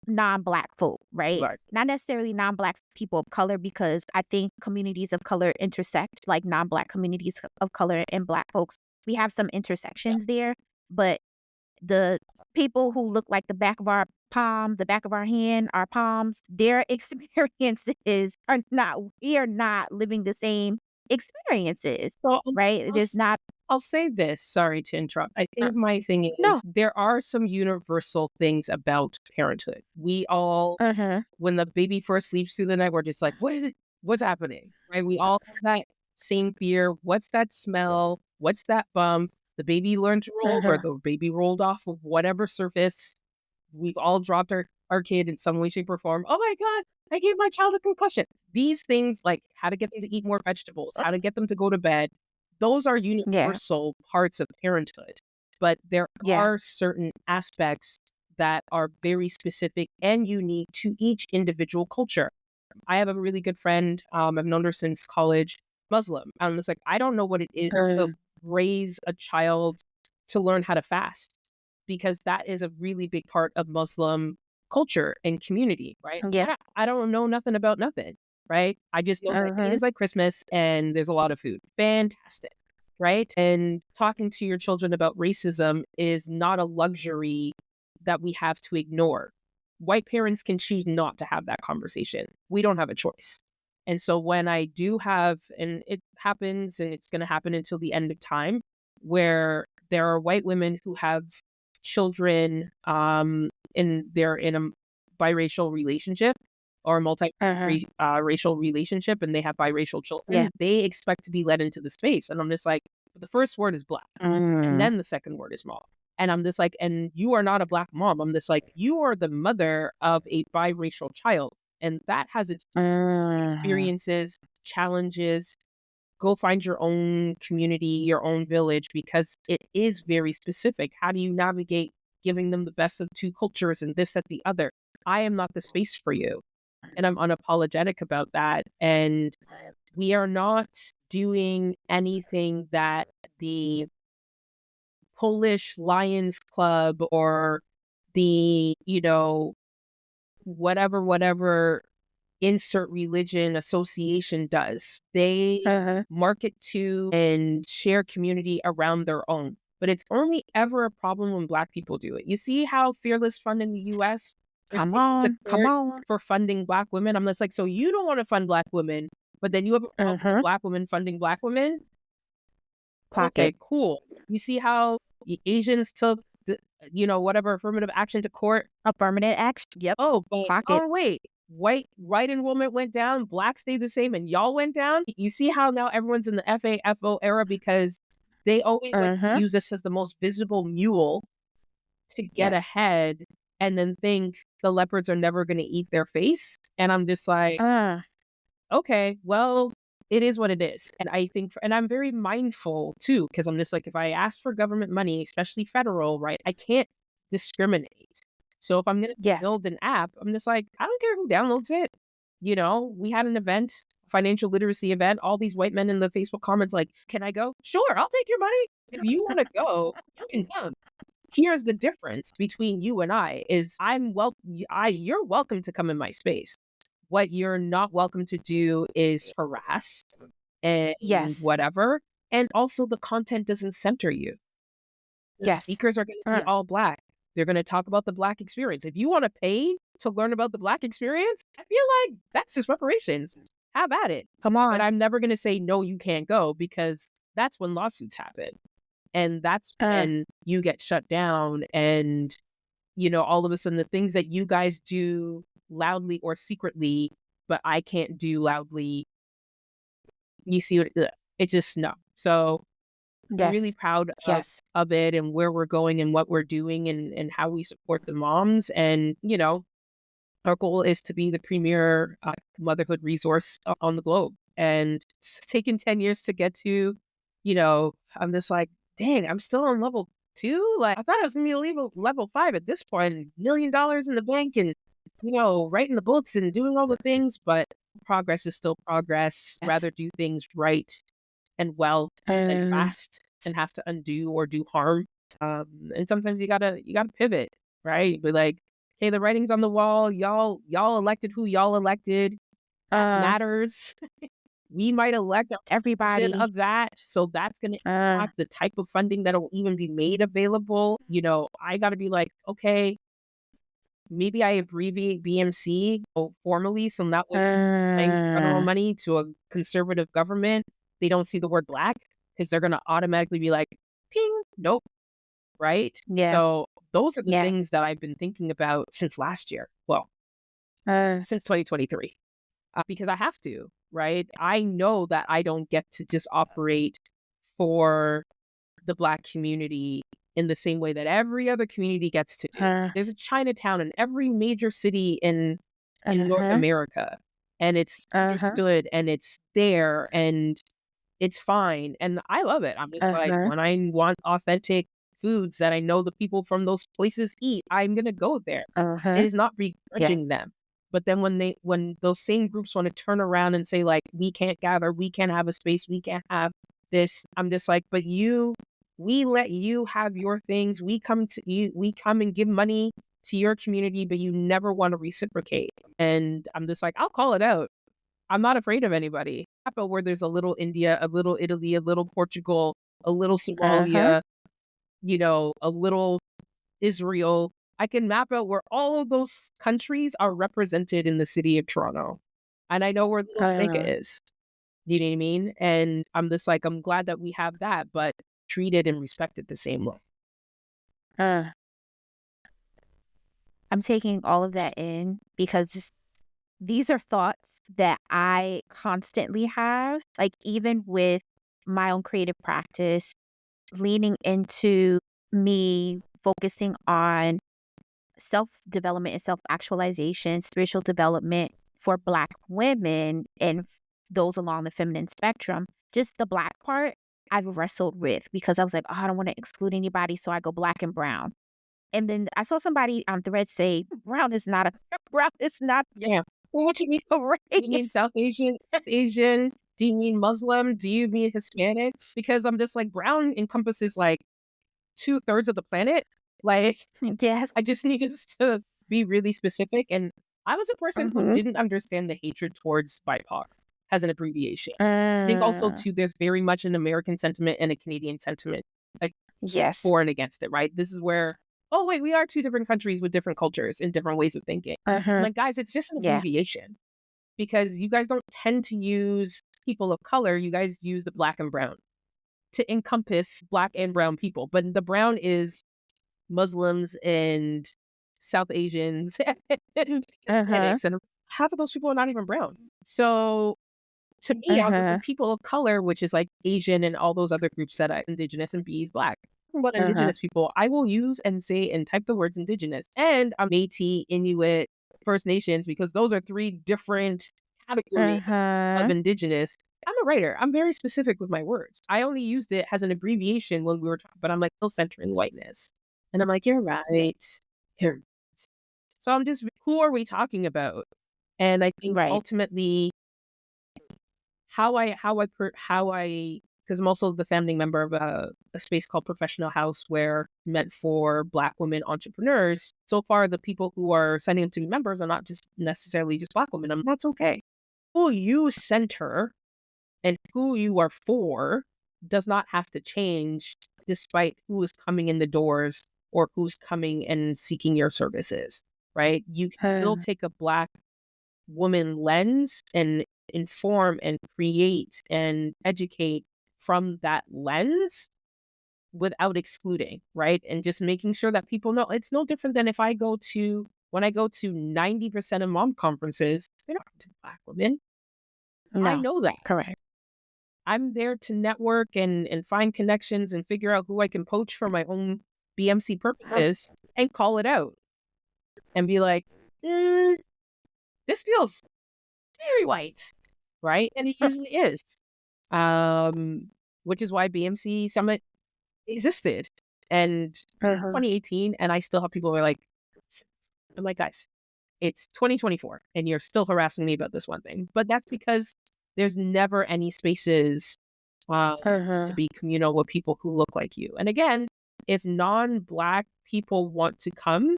non-Black folk, right? Not necessarily non-Black people of color, because I think communities of color intersect, like non-Black communities of color and Black folks. We have some intersections there, but the people who look like the back of our palm, the back of our hand, our palms, their experiences are not, we are not living the same experiences, right? There's not. I'll say this, sorry to interrupt. I think my thing is, No. there are some universal things about parenthood. We all, when the baby first sleeps through the night, we're just like, what is it? What's happening? Right? We all have that same fear. What's that smell? What's that bump? The baby learned to roll, or the baby rolled off of whatever surface. We've all dropped our kid in some way, shape, or form. Oh my God, I gave my child a concussion. These things, like how to get them to eat more vegetables, how to get them to go to bed, those are universal parts of parenthood. But there are certain aspects that are very specific and unique to each individual culture. I have a really good friend. I've known her since college, Muslim. I'm just like, I don't know what it is to raise a child to learn how to fast, because that is a really big part of Muslim culture and community, right? I don't know nothing about nothing, right? I just know that it is like Christmas and there's a lot of food. Fantastic, right? And talking to your children about racism is not a luxury that we have to ignore. White parents can choose not to have that conversation. We don't have a choice. And so when I do have, and it happens, and it's going to happen until the end of time, where there are white women who have children, and they're in a biracial relationship or a multi-racial relationship, and they have biracial children, they expect to be let into the space. And I'm just like, the first word is Black, and then the second word is mom. And I'm just like, and you are not a Black mom. I'm just like, you are the mother of a biracial child. And that has its experiences, challenges. Go find your own community, your own village, because it is very specific. How do you navigate giving them the best of two cultures and this, that, the other? I am not the space for you. And I'm unapologetic about that. And we are not doing anything that the Polish Lions Club or the, whatever insert religion association does. They market to and share community around their own. But it's only ever a problem when Black people do it. You see how Fearless Fund in the US come on for funding Black women? I'm just like, so you don't want to fund Black women, but then you have a problem with Black women funding Black women? Okay, cool. You see how the Asians took whatever affirmative action to court? Affirmative action. Yep. Oh, but wait. White enrollment went down, Black stayed the same, and y'all went down? You see how now everyone's in the FAFO era because they always use this as the most visible mule to get ahead, and then think the leopards are never going to eat their face. And I'm just like, okay, well, it is what it is. And I think, and I'm very mindful too, because I'm just like, if I ask for government money, especially federal, right, I can't discriminate. So if I'm going to build an app, I'm just like, I don't care who downloads it. We had an event, financial literacy event, all these white men in the Facebook comments like, can I go? Sure, I'll take your money. If you want to go, you can come. Here's the difference between you and I is you're welcome to come in my space. What you're not welcome to do is harass and whatever. And also the content doesn't center you. The Yes. speakers are going to be all Black. They're going to talk about the Black experience. If you want to pay to learn about the Black experience, I feel like that's just reparations. Have at it. Come on. But I'm never going to say, no, you can't go, because that's when lawsuits happen. And that's when you get shut down. And, you know, all of a sudden the things that you guys do loudly or secretly, but I can't do loudly, you see what it just, no. So Yes. I'm really proud Yes. of it and where we're going and what we're doing and how we support the moms. And, you know, our goal is to be the premier motherhood resource on the globe. And it's taken 10 years to get to, you know, I'm just like, dang, I'm still on level 2. Like, I thought I was going to be level 5 at this point, $1 million in the bank and, you know, writing the books and doing all the things. But progress is still progress. Yes. Rather do things right and well than fast and have to undo or do harm. And sometimes you gotta pivot, right? But like, okay, the writing's on the wall. Y'all elected who y'all elected. That matters. We might elect everybody of that, so that's going to impact the type of funding that will even be made available. You know, I got to be like, okay, maybe I abbreviate BMC formally, so that way paying federal money to a conservative government, they don't see the word Black, because they're going to automatically be like, ping, nope, right? Yeah. So those are the things that I've been thinking about since last year. Well, since 2023, because I have to, right? I know that I don't get to just operate for the Black community in the same way that every other community gets to do. There's a Chinatown in every major city in North America, and it's understood and it's there and it's fine. And I love it. I'm just like, when I want authentic foods that I know the people from those places eat, I'm going to go there. It is not begrudging them. But then when those same groups want to turn around and say, like, we can't gather, we can't have a space, we can't have this, I'm just like, but we let you have your things. We come and give money to your community, but you never want to reciprocate. And I'm just like, I'll call it out. I'm not afraid of anybody. But where there's a little India, a little Italy, a little Portugal, a little Somalia, you know, a little Israel, I can map out where all of those countries are represented in the city of Toronto. And I know where little Jamaica is. You know what I mean? And I'm just like, I'm glad that we have that, but treated and respected the same way. I'm taking all of that in because these are thoughts that I constantly have, like even with my own creative practice, leaning into me focusing on self-development and self-actualization, spiritual development for Black women and those along the feminine spectrum. Just the Black part I've wrestled with because I was like, oh, I don't want to exclude anybody, so I go Black and brown. And then I saw somebody on Thread say, brown is not. Yeah. Well, what you mean? Do you mean South Asian? Do you mean Muslim? Do you mean Hispanic? Because I'm just like, brown encompasses like 2/3 of the planet. Like, yes, I just need us to be really specific. And I was a person who didn't understand the hatred towards BIPOC as an abbreviation. I think also too, there's very much an American sentiment and a Canadian sentiment, like for and against it. Right? This is where, oh wait, we are 2 different countries with different cultures and different ways of thinking. Like, guys, it's just an abbreviation because you guys don't tend to use people of color. You guys use the Black and brown to encompass Black and brown people, but the brown is Muslims and South Asians and Hispanics, and half of those people are not even brown. So to me, I was just like, people of color, which is like Asian and all those other groups that are Indigenous and B is Black. But Indigenous people, I will use and say and type the words Indigenous. And I'm Métis, Inuit, First Nations, because those are 3 different categories of Indigenous. I'm a writer. I'm very specific with my words. I only used it as an abbreviation when we were talking, but I'm like still centering whiteness. And I'm like, you're right. So I'm just, who are we talking about? And I think ultimately how I, because I'm also the founding member of a space called Professional House, where meant for Black women entrepreneurs. So far, the people who are signing up to be members are not just necessarily just Black women. That's okay. Who you center and who you are for does not have to change despite who is coming in the doors or who's coming and seeking your services, right? You can still take a Black woman lens and inform and create and educate from that lens without excluding, right? And just making sure that people know it's no different than when I go to 90% of mom conferences, they're not to Black women. I No, know that. correct. I'm there to network and find connections and figure out who I can poach for my own BMC purposes and call it out and be like, this feels very white, right? And it usually is, which is why BMC Summit existed. And 2018, and I still have people who are like, I'm like, guys, it's 2024 and you're still harassing me about this one thing. But that's because there's never any spaces to be communal with people who look like you. And again, if non-Black people want to come,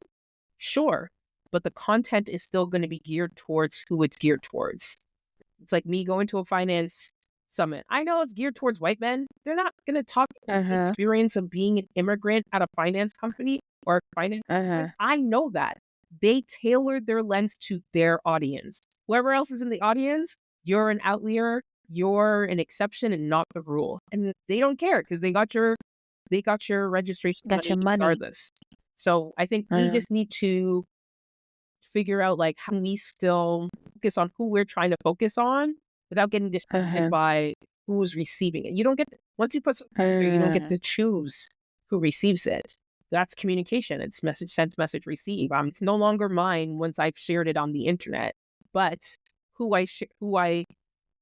sure, but the content is still going to be geared towards who it's geared towards. It's like me going to a finance summit. I know it's geared towards white men. They're not going to talk about the experience of being an immigrant at a finance company or finance. I know that. They tailored their lens to their audience. Whoever else is in the audience, you're an outlier, you're an exception and not the rule. And they don't care because they got your registration money regardless. So I think we just need to figure out like how we still focus on who we're trying to focus on without getting distracted by who's receiving it. You don't get, once you put something there, you don't get to choose who receives it. That's communication. It's message sent, message received. It's no longer mine once I've shared it on the internet, but who I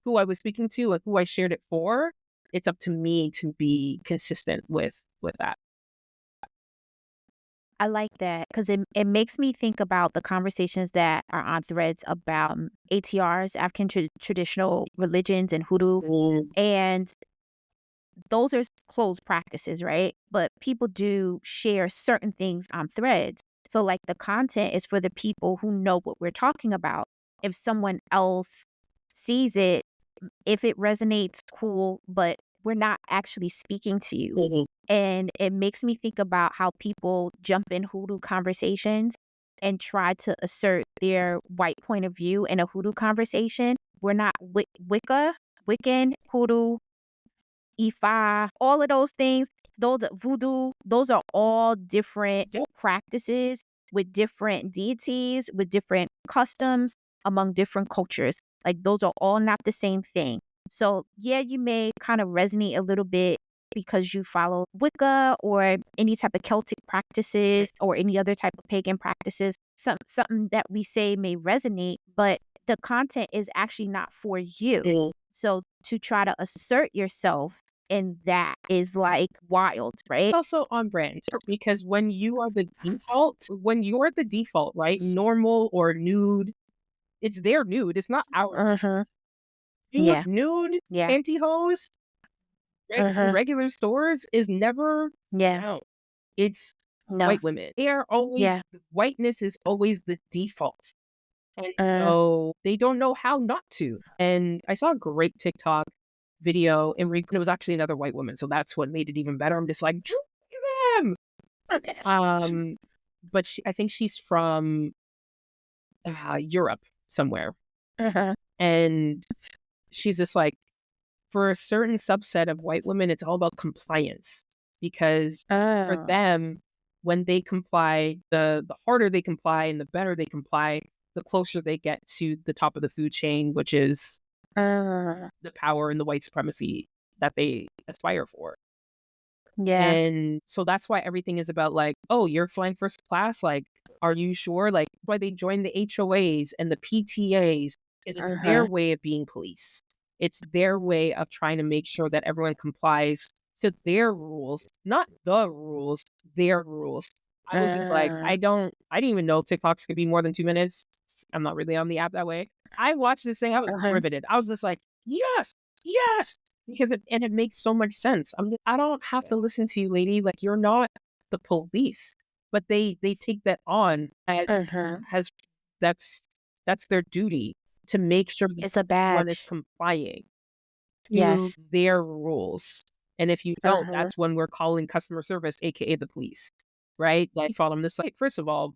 was speaking to and who I shared it for, it's up to me to be consistent with that. I like that because it makes me think about the conversations that are on threads about ATRs, African traditional religions, and hoodoo. And those are closed practices, right? But people do share certain things on threads. So like the content is for the people who know what we're talking about. If someone else sees it, if it resonates, cool, but we're not actually speaking to you. And it makes me think about how people jump in hoodoo conversations and try to assert their white point of view in a hoodoo conversation. We're not Wiccan, hoodoo, Ifa, all of those things, those voodoo, those are all different practices with different deities, with different customs among different cultures. Like those are all not the same thing. So yeah, you may kind of resonate a little bit because you follow Wicca or any type of Celtic practices or any other type of pagan practices. Something that we say may resonate, but the content is actually not for you. So to try to assert yourself in that is like wild, right? It's also on brand because when you are the default, right? Normal or nude, it's their nude. It's not our nude pantyhose in regular stores is never out. It's white women. They are always whiteness is always the default. And so they don't know how not to. And I saw a great TikTok video and it was actually another white woman. So that's what made it even better. I'm just like, look at them. But I think she's from Europe somewhere. And she's just like, for a certain subset of white women, it's all about compliance because for them, when they comply, the harder they comply and the better they comply, the closer they get to the top of the food chain, which is the power and the white supremacy that they aspire for. And so that's why everything is about like, oh, you're flying first class. Like, are you sure? Like, why they join the HOAs and the PTAs is it's their way of being police. It's their way of trying to make sure that everyone complies to their rules, not the rules, their rules. I was just like, I didn't even know TikToks could be more than 2 minutes. I'm not really on the app that way. I watched this thing. I was riveted. I was just like, yes, because it makes so much sense. I don't have to listen to you, lady. Like, you're not the police, but they take that on as that's their duty to make sure it's a badge. Everyone is complying to their rules. And if you don't, that's when we're calling customer service, aka the police, right? Like, I'm just like, first of all,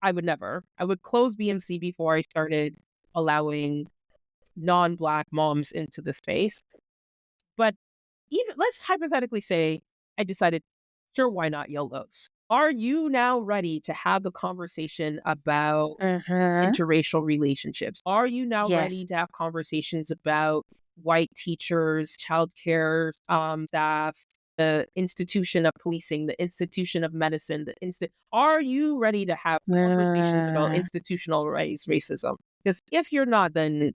I would close BMC before I started allowing non-Black moms into the space. But even let's hypothetically say I decided, sure, why not YOLOs? Are you now ready to have the conversation about interracial relationships? Are you now ready to have conversations about white teachers, childcare staff, the institution of policing, the institution of medicine, are you ready to have conversations about institutionalized racism? Because if you're not, then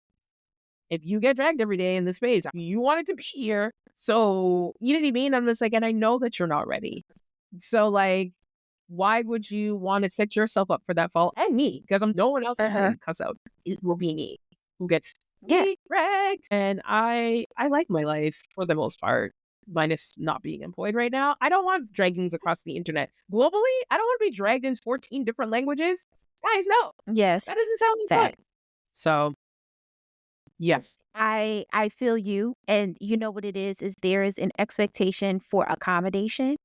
if you get dragged every day in the space, you wanted to be here. So, you know what I mean? I'm just like, and I know that you're not ready. So, like, why would you want to set yourself up for that fall? And me, because no one else is going to cuss out. It will be me who gets dragged. And I like my life for the most part, minus not being employed right now. I don't want draggings across the internet. Globally, I don't want to be dragged in 14 different languages. Guys, no. Yes. That doesn't sound like fun. So, yeah. I feel you. And you know what it is there is an expectation for accommodation.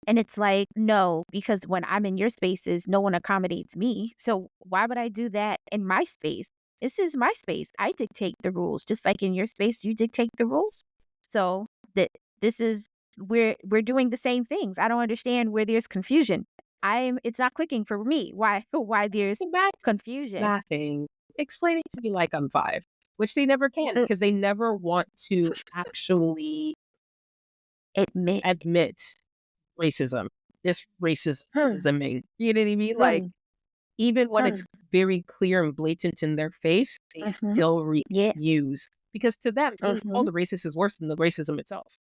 And it's like, no, because when I'm in your spaces, no one accommodates me. So why would I do that in my space? This is my space. I dictate the rules. Just like in your space, you dictate the rules. So this is we're doing the same things. I don't understand where there's confusion. It's not clicking for me. Why there's confusion? Nothing. Explain it to me like I'm 5, which they never can because they never want to actually admit racism. This racism. You know what I mean? Like, even when it's very clear and blatant in their face, they still use. Because to them, being called a racist is worse than the racism itself.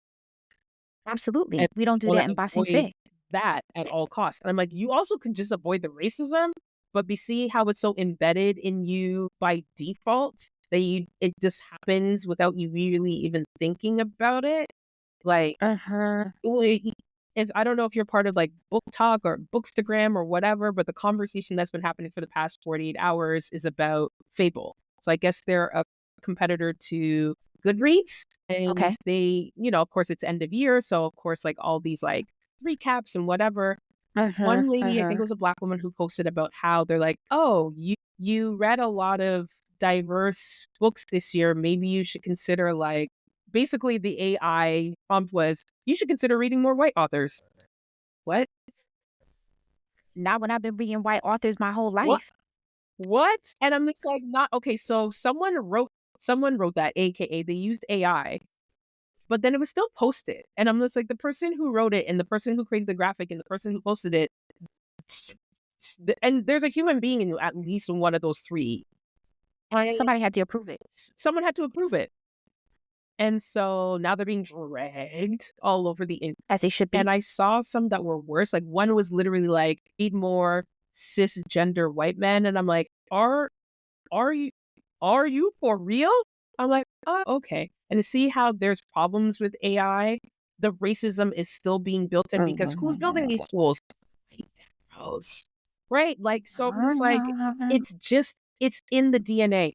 Absolutely. And we don't do that in Bossing that at all costs. And I'm like, you also can just avoid the racism, but see how it's so embedded in you by default that it just happens without you really even thinking about it. Like, if I don't know if you're part of like Book Talk or Bookstagram or whatever, but the conversation that's been happening for the past 48 hours is about Fable. So I guess they're a competitor to Goodreads. And they, of course it's end of year. So of course, like all these like recaps and whatever. One lady, I think it was a Black woman, who posted about how they're like, oh, you read a lot of diverse books this year. Maybe you should consider like, basically the AI prompt was, you should consider reading more white authors. What? Not when I've been reading white authors my whole life. What? And I'm just like, not okay. So someone wrote that, aka they used AI, but then it was still posted. And I'm just like, the person who wrote it and the person who created the graphic and the person who posted it, and there's a human being in at least one of those three. Somebody had to approve it. Someone had to approve it. And so now they're being dragged all over the internet. As they should be. And I saw some that were worse. Like, one was literally like, need more cisgender white men. And I'm like, are you for real? I'm like, oh, okay. And to see how there's problems with AI, the racism is still being built in, because who's building these tools? Right? Like, so it's like, it's in the DNA.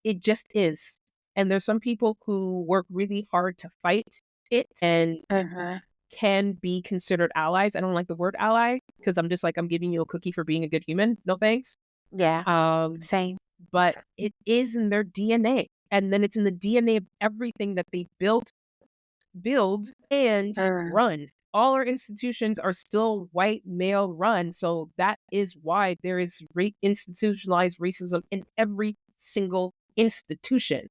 It just is. And there's some people who work really hard to fight it and can be considered allies. I don't like the word ally because I'm just like, I'm giving you a cookie for being a good human. No thanks. Yeah. Same. But it is in their DNA. And then it's in the DNA of everything that they build and run. All our institutions are still white male run. So that is why there is institutionalized racism in every single institution.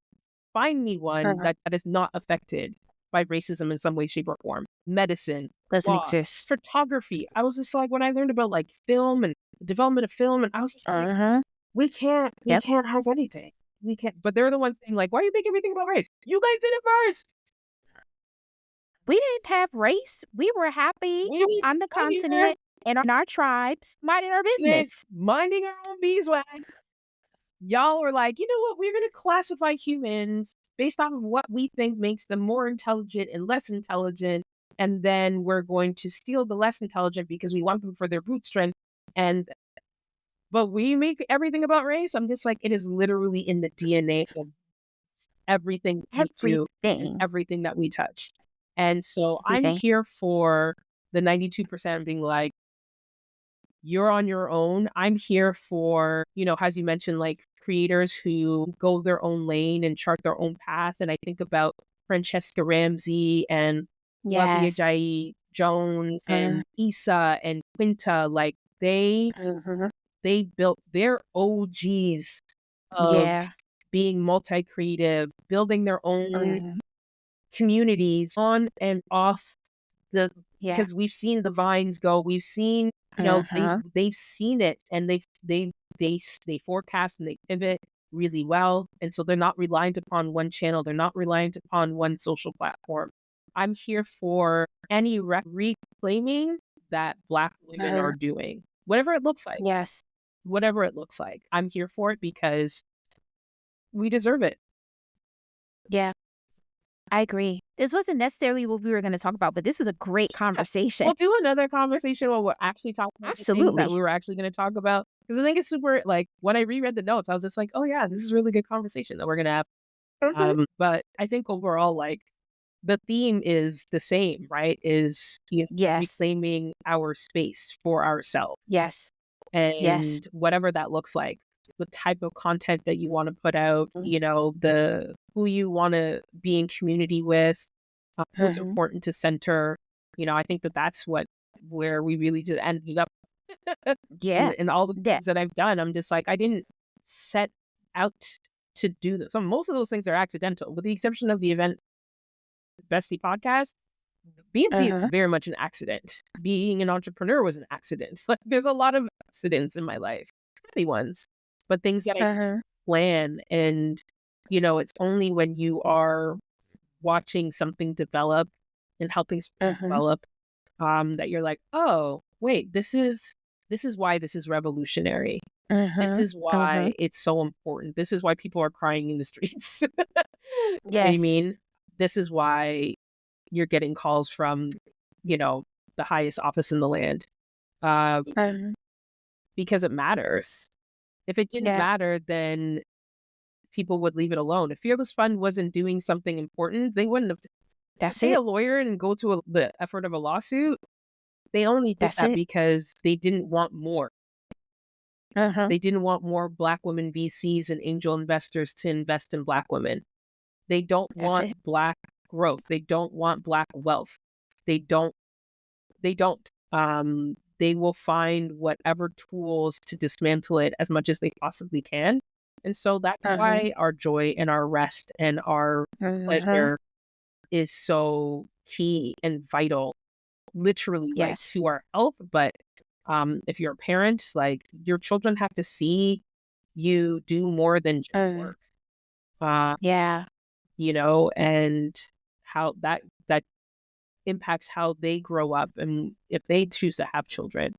Find me one that is not affected by racism in some way, shape, or form. Medicine, doesn't law, exist. Photography. I was just like, when I learned about like film and development of film, and I was just like, we can't have anything. We can't. But they're the ones saying like, why are you making everything about race? You guys did it first. We didn't have race. We were happy on the continent and on our tribes, minding our business, minding our own beeswax. Y'all were like, you know what? We're going to classify humans based off of what we think makes them more intelligent and less intelligent. And then we're going to steal the less intelligent because we want them for their brute strength. But we make everything about race. I'm just like, it is literally in the DNA of everything we do and everything that we touch. And so I'm Everything. here for the 92% being like, you're on your own. I'm here for, as you mentioned, like creators who go their own lane and chart their own path. And I think about Francesca Ramsey and Lovey Yes. Ajayi Jones and Issa and Quinta. Like they built their OGs of Yeah. being multi-creative, building their own communities on and off Yeah. because we've seen the vines go, we've seen, they've seen it, and they forecast and they pivot really well, and so they're not reliant upon one channel, they're not reliant upon one social platform. I'm here for any reclaiming that Black women are doing, whatever it looks like. Yes. Whatever it looks like, I'm here for it because we deserve it. Yeah, I agree. This wasn't necessarily what we were going to talk about, but this was a great conversation. We'll do another conversation where we're actually talking about the things that we were actually going to talk about. Because I think it's super, like, when I reread the notes, I was just like, oh yeah, this is a really good conversation that we're going to have. But I think overall, like, the theme is the same, right? Is reclaiming our space for ourselves. Yes. And whatever that looks like, the type of content that you want to put out, the who you want to be in community with, what's important to center. I think that's where we really just ended up. And all the things that I've done, I'm just like, I didn't set out to do this. So most of those things are accidental, with the exception of the Event Bestie Podcast. BMC is very much an accident. Being an entrepreneur was an accident. Like, there's a lot of accidents in my life, happy ones, but things that I plan. And it's only when you are watching something develop and helping something develop that you're like, oh wait, this is why this is revolutionary. This is why it's so important. This is why people are crying in the streets. You know what I mean? This is why you're getting calls from, the highest office in the land. Because it matters. If it didn't matter, then people would leave it alone. If Fearless Fund wasn't doing something important, they wouldn't have pay a lawyer and go to the effort of a lawsuit. They only did that because they didn't want more. They didn't want more Black women VCs and angel investors to invest in Black women. They don't want Black growth. They don't want Black wealth. They don't. They will find whatever tools to dismantle it as much as they possibly can. And so that's why our joy and our rest and our pleasure is so key and vital, literally, like, to our health. But if you're a parent, like, your children have to see you do more than just work. And how that impacts how they grow up, and if they choose to have children,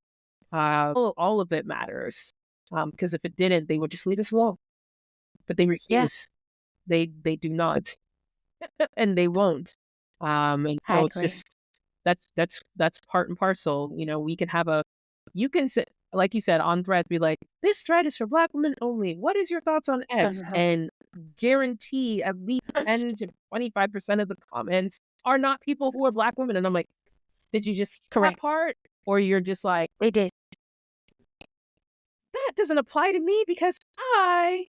all of it matters. Because if it didn't, they would just leave us alone. But they refuse. They do not, and they won't. And so it's just that's part and parcel. We can have you can sit, like you said, on thread, be like, this thread is for Black women only. What is your thoughts on X? And guarantee at least 10 to 25% of the comments are not people who are Black women. And I'm like, did you just that part? Or you're just like, they did. That doesn't apply to me because I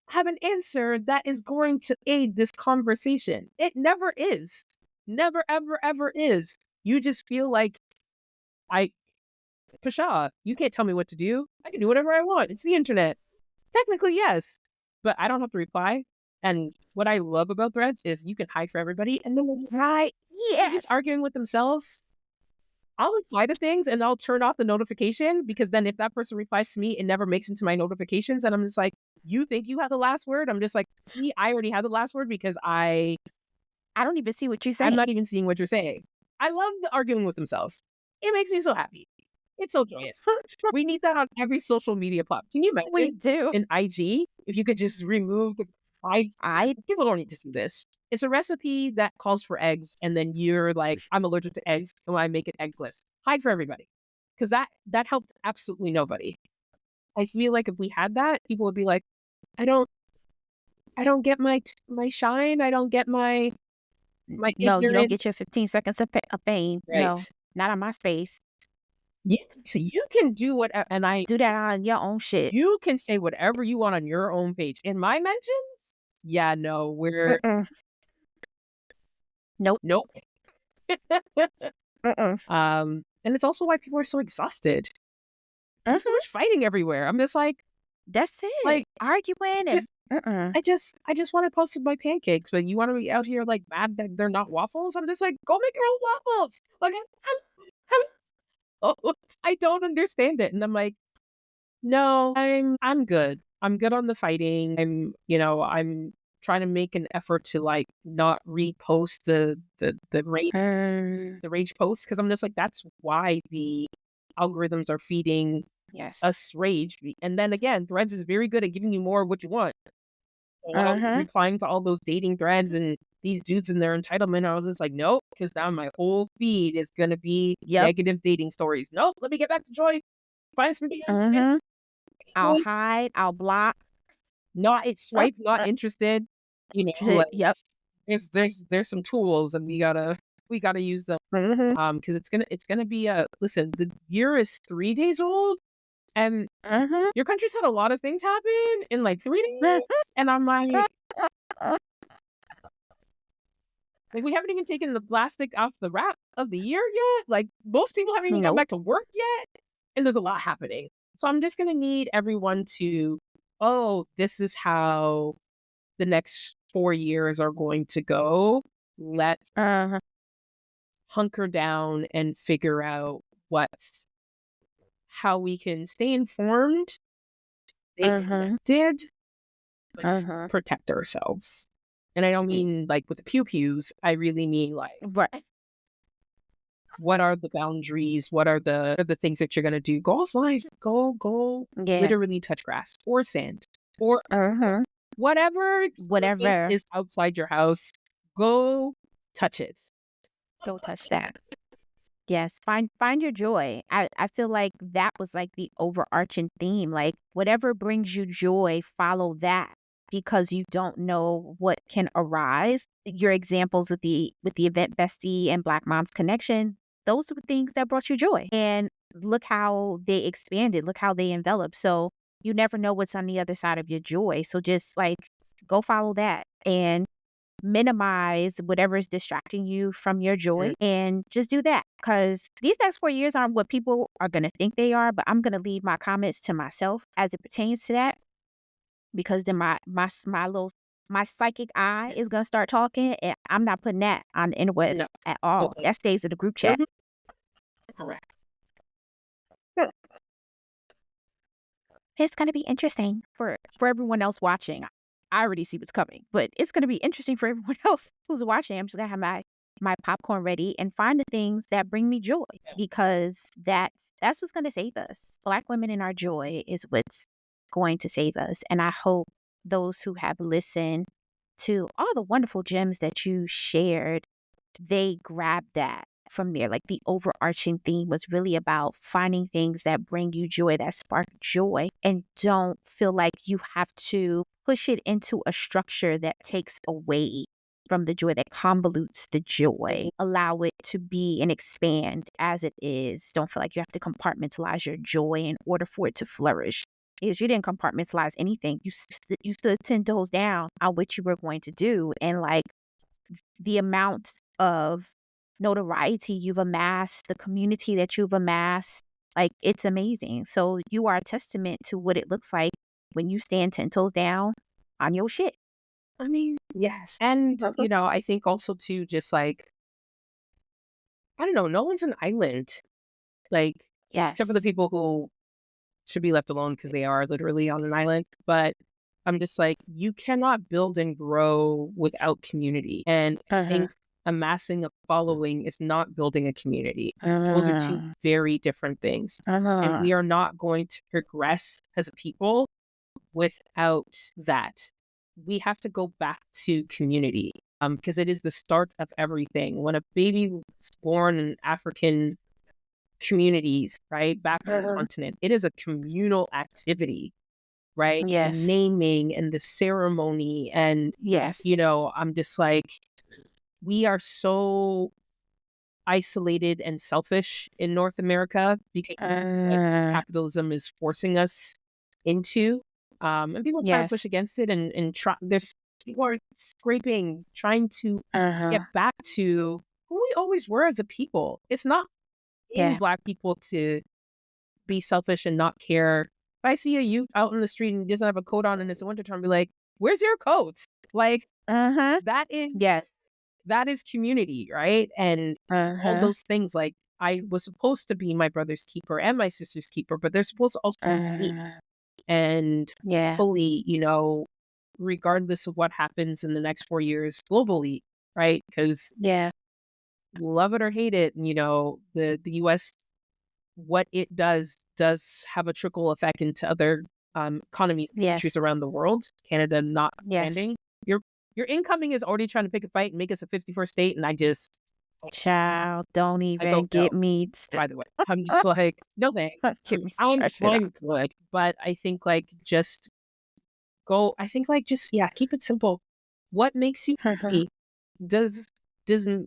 have an answer that is going to aid this conversation. It never is. Never, ever, ever is. You just feel like, Pasha, you can't tell me what to do. I can do whatever I want. It's the internet. Technically, yes. But I don't have to reply. And what I love about threads is you can hide for everybody. And then they're just arguing with themselves. I'll reply to things and I'll turn off the notification, because then if that person replies to me, it never makes into my notifications. And I'm just like, you think you have the last word? I'm just like, see, I already have the last word because I don't even see what you're saying. I'm not even seeing what you're saying. I love the arguing with themselves. It makes me so happy. It's so joyous. We need that on every social media platform. Can you imagine? We do. In IG, if you could just remove the people don't need to see this. It's a recipe that calls for eggs, and then you're like, I'm allergic to eggs, so I make it eggless. Hide for everybody. Because that helped absolutely nobody. I feel like if we had that, people would be like, I don't get my shine. I don't get my my No, you don't get your ignorance. 15 seconds of fame. No, Right. not on my space. You can do whatever, and Do that on your own shit. you can say whatever you want on your own page. In my mentions, yeah, no, we're Mm-mm. Nope. nope. Mm-mm. And it's also why people are so exhausted. There's so Mhm. much fighting everywhere. I'm just like, That's it. like Arguing and just mm-mm. I just want to post my pancakes, but you want to be out here like mad that they're not waffles. I'm just like, go make your own waffles. Like, I don't understand it, and I'm like, no, I'm good. I'm good on the fighting. I'm trying to make an effort to like not repost the rage posts, because I'm just like, that's why the algorithms are feeding Yes. us rage. And then again, Threads is very good at giving you more of what you want. When I was replying to all those dating threads and these dudes and their entitlement, I was just like, nope, because now my whole feed is going to be negative dating stories. Nope, let me get back to joy. Find some Beyonce. I'll hide. I'll block. Not swipe, not interested. Like, Yep. there's some tools, and we gotta use them. Because it's gonna be listen, the year is 3 days old, and your country's had a lot of things happen in like 3 days, and I'm like we haven't even taken the plastic off the wrap of the year yet. Like, most people haven't even gone back to work yet, and there's a lot happening. So I'm just gonna need everyone to, this is how the next 4 years are going to go. Let's hunker down and figure out how we can stay informed, stay connected, but protect ourselves. And I don't mean like with the pew-pews. I really mean like, what are the boundaries? What are the things that you're going to do? Go offline. Go literally touch grass or sand or whatever is outside your house. Go touch it. Go touch that. Yes, find your joy. I feel like that was like the overarching theme. Like, whatever brings you joy, follow that, because you don't know what can arise. Your examples with the Event Bestie and Black Moms Connection, those were things that brought you joy. And look how they expanded, look how they enveloped. So you never know what's on the other side of your joy. So just like go follow that and minimize whatever is distracting you from your joy, and just do that, because these next 4 years aren't what people are going to think they are. But I'm going to leave my comments to myself as it pertains to that, because then my psychic eye is going to start talking, and I'm not putting that on the interwebs at all. That stays in the group chat. Correct. It's going to be interesting for everyone else watching. I already see what's coming, but it's going to be interesting for everyone else who's watching. I'm just going to have my popcorn ready and find the things that bring me joy, because that's what's going to save us. Black women in our joy is what's going to save us. And I hope those who have listened to all the wonderful gems that you shared, they grab that from there. Like, the overarching theme was really about finding things that bring you joy, that spark joy, and don't feel like you have to push it into a structure that takes away from the joy, that convolutes the joy. Allow it to be and expand as it is. Don't feel like you have to compartmentalize your joy in order for it to flourish, because you didn't compartmentalize anything. You stood 10 toes down on what you were going to do. And like, the amount of notoriety you've amassed, the community that you've amassed, like, it's amazing. So you are a testament to what it looks like when you stand 10 toes down on your shit. I mean, yes. And, I think also too, just like, I don't know, no one's an island. Like, except for the people who should be left alone because they are literally on an island. But I'm just like, you cannot build and grow without community. And I think amassing a following is not building a community. Those are two very different things. And we are not going to progress as a people without that. We have to go back to community, because it is the start of everything. When a baby is born in African communities, right, back on the continent, it is a communal activity, right? Yes. The naming and the ceremony, and I'm just like, we are so isolated and selfish in North America because capitalism is forcing us into. And people try to push against it and try. There's people are scraping, trying to get back to who we always were as a people. It's not in Black people to be selfish and not care. If I see a youth out in the street and doesn't have a coat on and it's wintertime, be like, "Where's your coat?" Like that is that is community, right? And all those things. Like I was supposed to be my brother's keeper and my sister's keeper, but they're supposed to also meet and fully, regardless of what happens in the next 4 years globally, right? Because love it or hate it, the U.S. what it does have a trickle effect into other economies, countries around the world. Canada not standing. Your incoming is already trying to pick a fight and make us a 51st state, and I just child, don't even get me. By the way, I'm just like, no thanks. I'm good, but I think like just go. I think like just keep it simple. What makes you happy? Does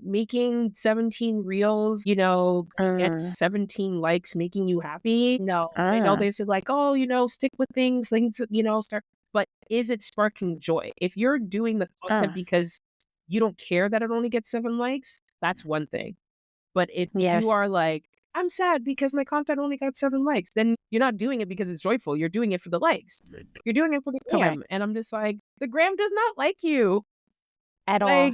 making 17 reels, get 17 likes making you happy? No. I know they said like, oh, stick with things, start. But is it sparking joy? If you're doing the content because you don't care that it only gets 7 likes, that's one thing. But if you are like, I'm sad because my content only got 7 likes, then you're not doing it because it's joyful. You're doing it for the likes. You're doing it for the gram. And I'm just like, the gram does not like you. At all.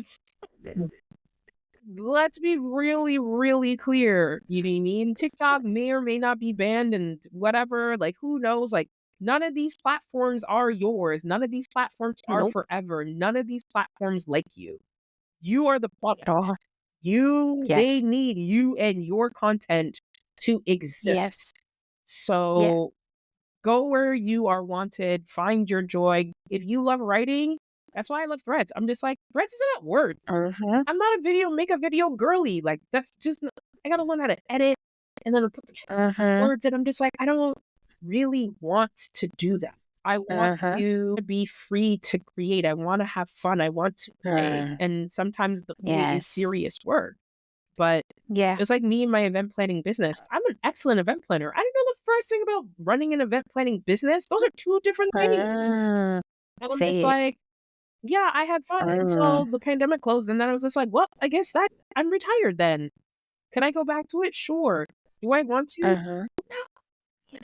Let's be really, really clear. You know what I mean? TikTok may or may not be banned and whatever. Like, who knows? Like, none of these platforms are yours. None of these platforms are forever. None of these platforms like you. You are the product. They need you and your content to exist. So go where you are wanted. Find your joy. If you love writing, that's why I love Threads. I'm just like, Threads isn't about words. I'm not make a video girly. Like, that's just, I gotta learn how to edit and then put the words. And I'm just like, I don't really want to do that. I want to be free to create. I want to have fun. I want to play. And sometimes the play is serious work. But it's like me and my event planning business. I'm an excellent event planner. I didn't know the first thing about running an event planning business. Those are two different things. And I'm just like, I had fun until the pandemic closed. And then I was just like, well, I guess that I'm retired then. Can I go back to it? Sure. Do I want to? No,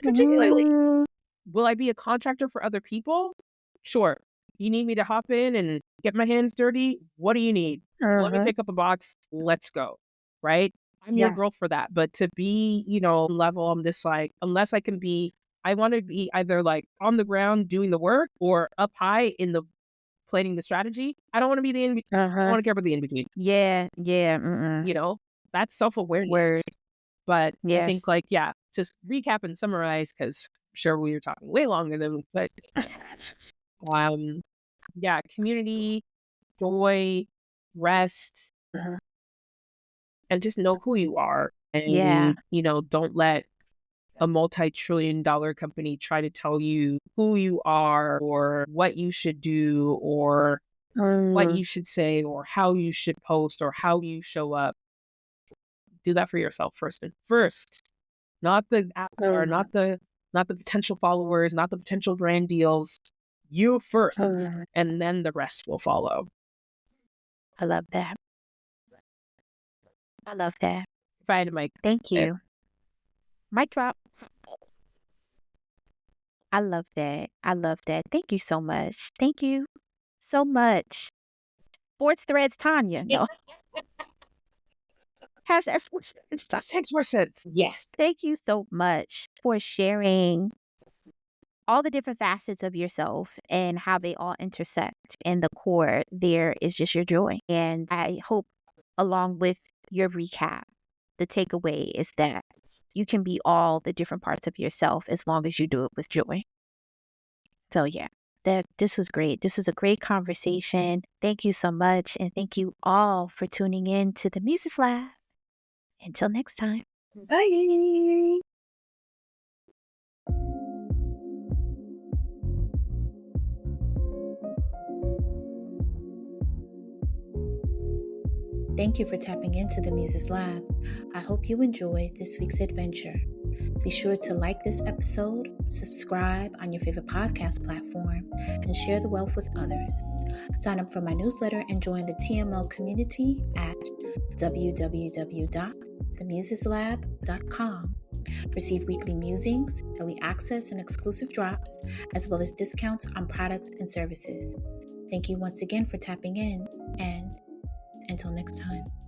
particularly. Will I be a contractor for other people? Sure. You need me to hop in and get my hands dirty? What do you need? Let me pick up a box. Let's go. Right? I'm your girl for that. But to be, level, I'm just like, unless I want to be either like on the ground doing the work or up high in the planning the strategy. I don't want to be the in-between. I don't want to care about the in-between. That's self-awareness. But I think like, to recap and summarize, because I'm sure we were talking way longer than, but community, joy, rest, and just know who you are. And, don't let a multi-trillion-dollar company try to tell you who you are or what you should do or what you should say or how you should post or how you show up. Do that for yourself first. Not the avatar, not the potential followers, not the potential brand deals. You first, and then the rest will follow. I love that. If I had a mic. Thank you. Mic drop. I love that. Thank you so much. Sports Threads Tanya. No. Hashtag Sports Threads Tanya. Makes more sense. Yes. Thank you so much for sharing all the different facets of yourself and how they all intersect. And the core there is just your joy. And I hope, along with your recap, the takeaway is that you can be all the different parts of yourself as long as you do it with joy. So this was great. This was a great conversation. Thank you so much. And thank you all for tuning in to the Muse Lab. Until next time. Bye. Thank you for tapping into the Muses Lab. I hope you enjoy this week's adventure. Be sure to like this episode, subscribe on your favorite podcast platform, and share the wealth with others. Sign up for my newsletter and join the TML community at www.themuseslab.com. Receive weekly musings, early access and exclusive drops, as well as discounts on products and services. Thank you once again for tapping in, and until next time.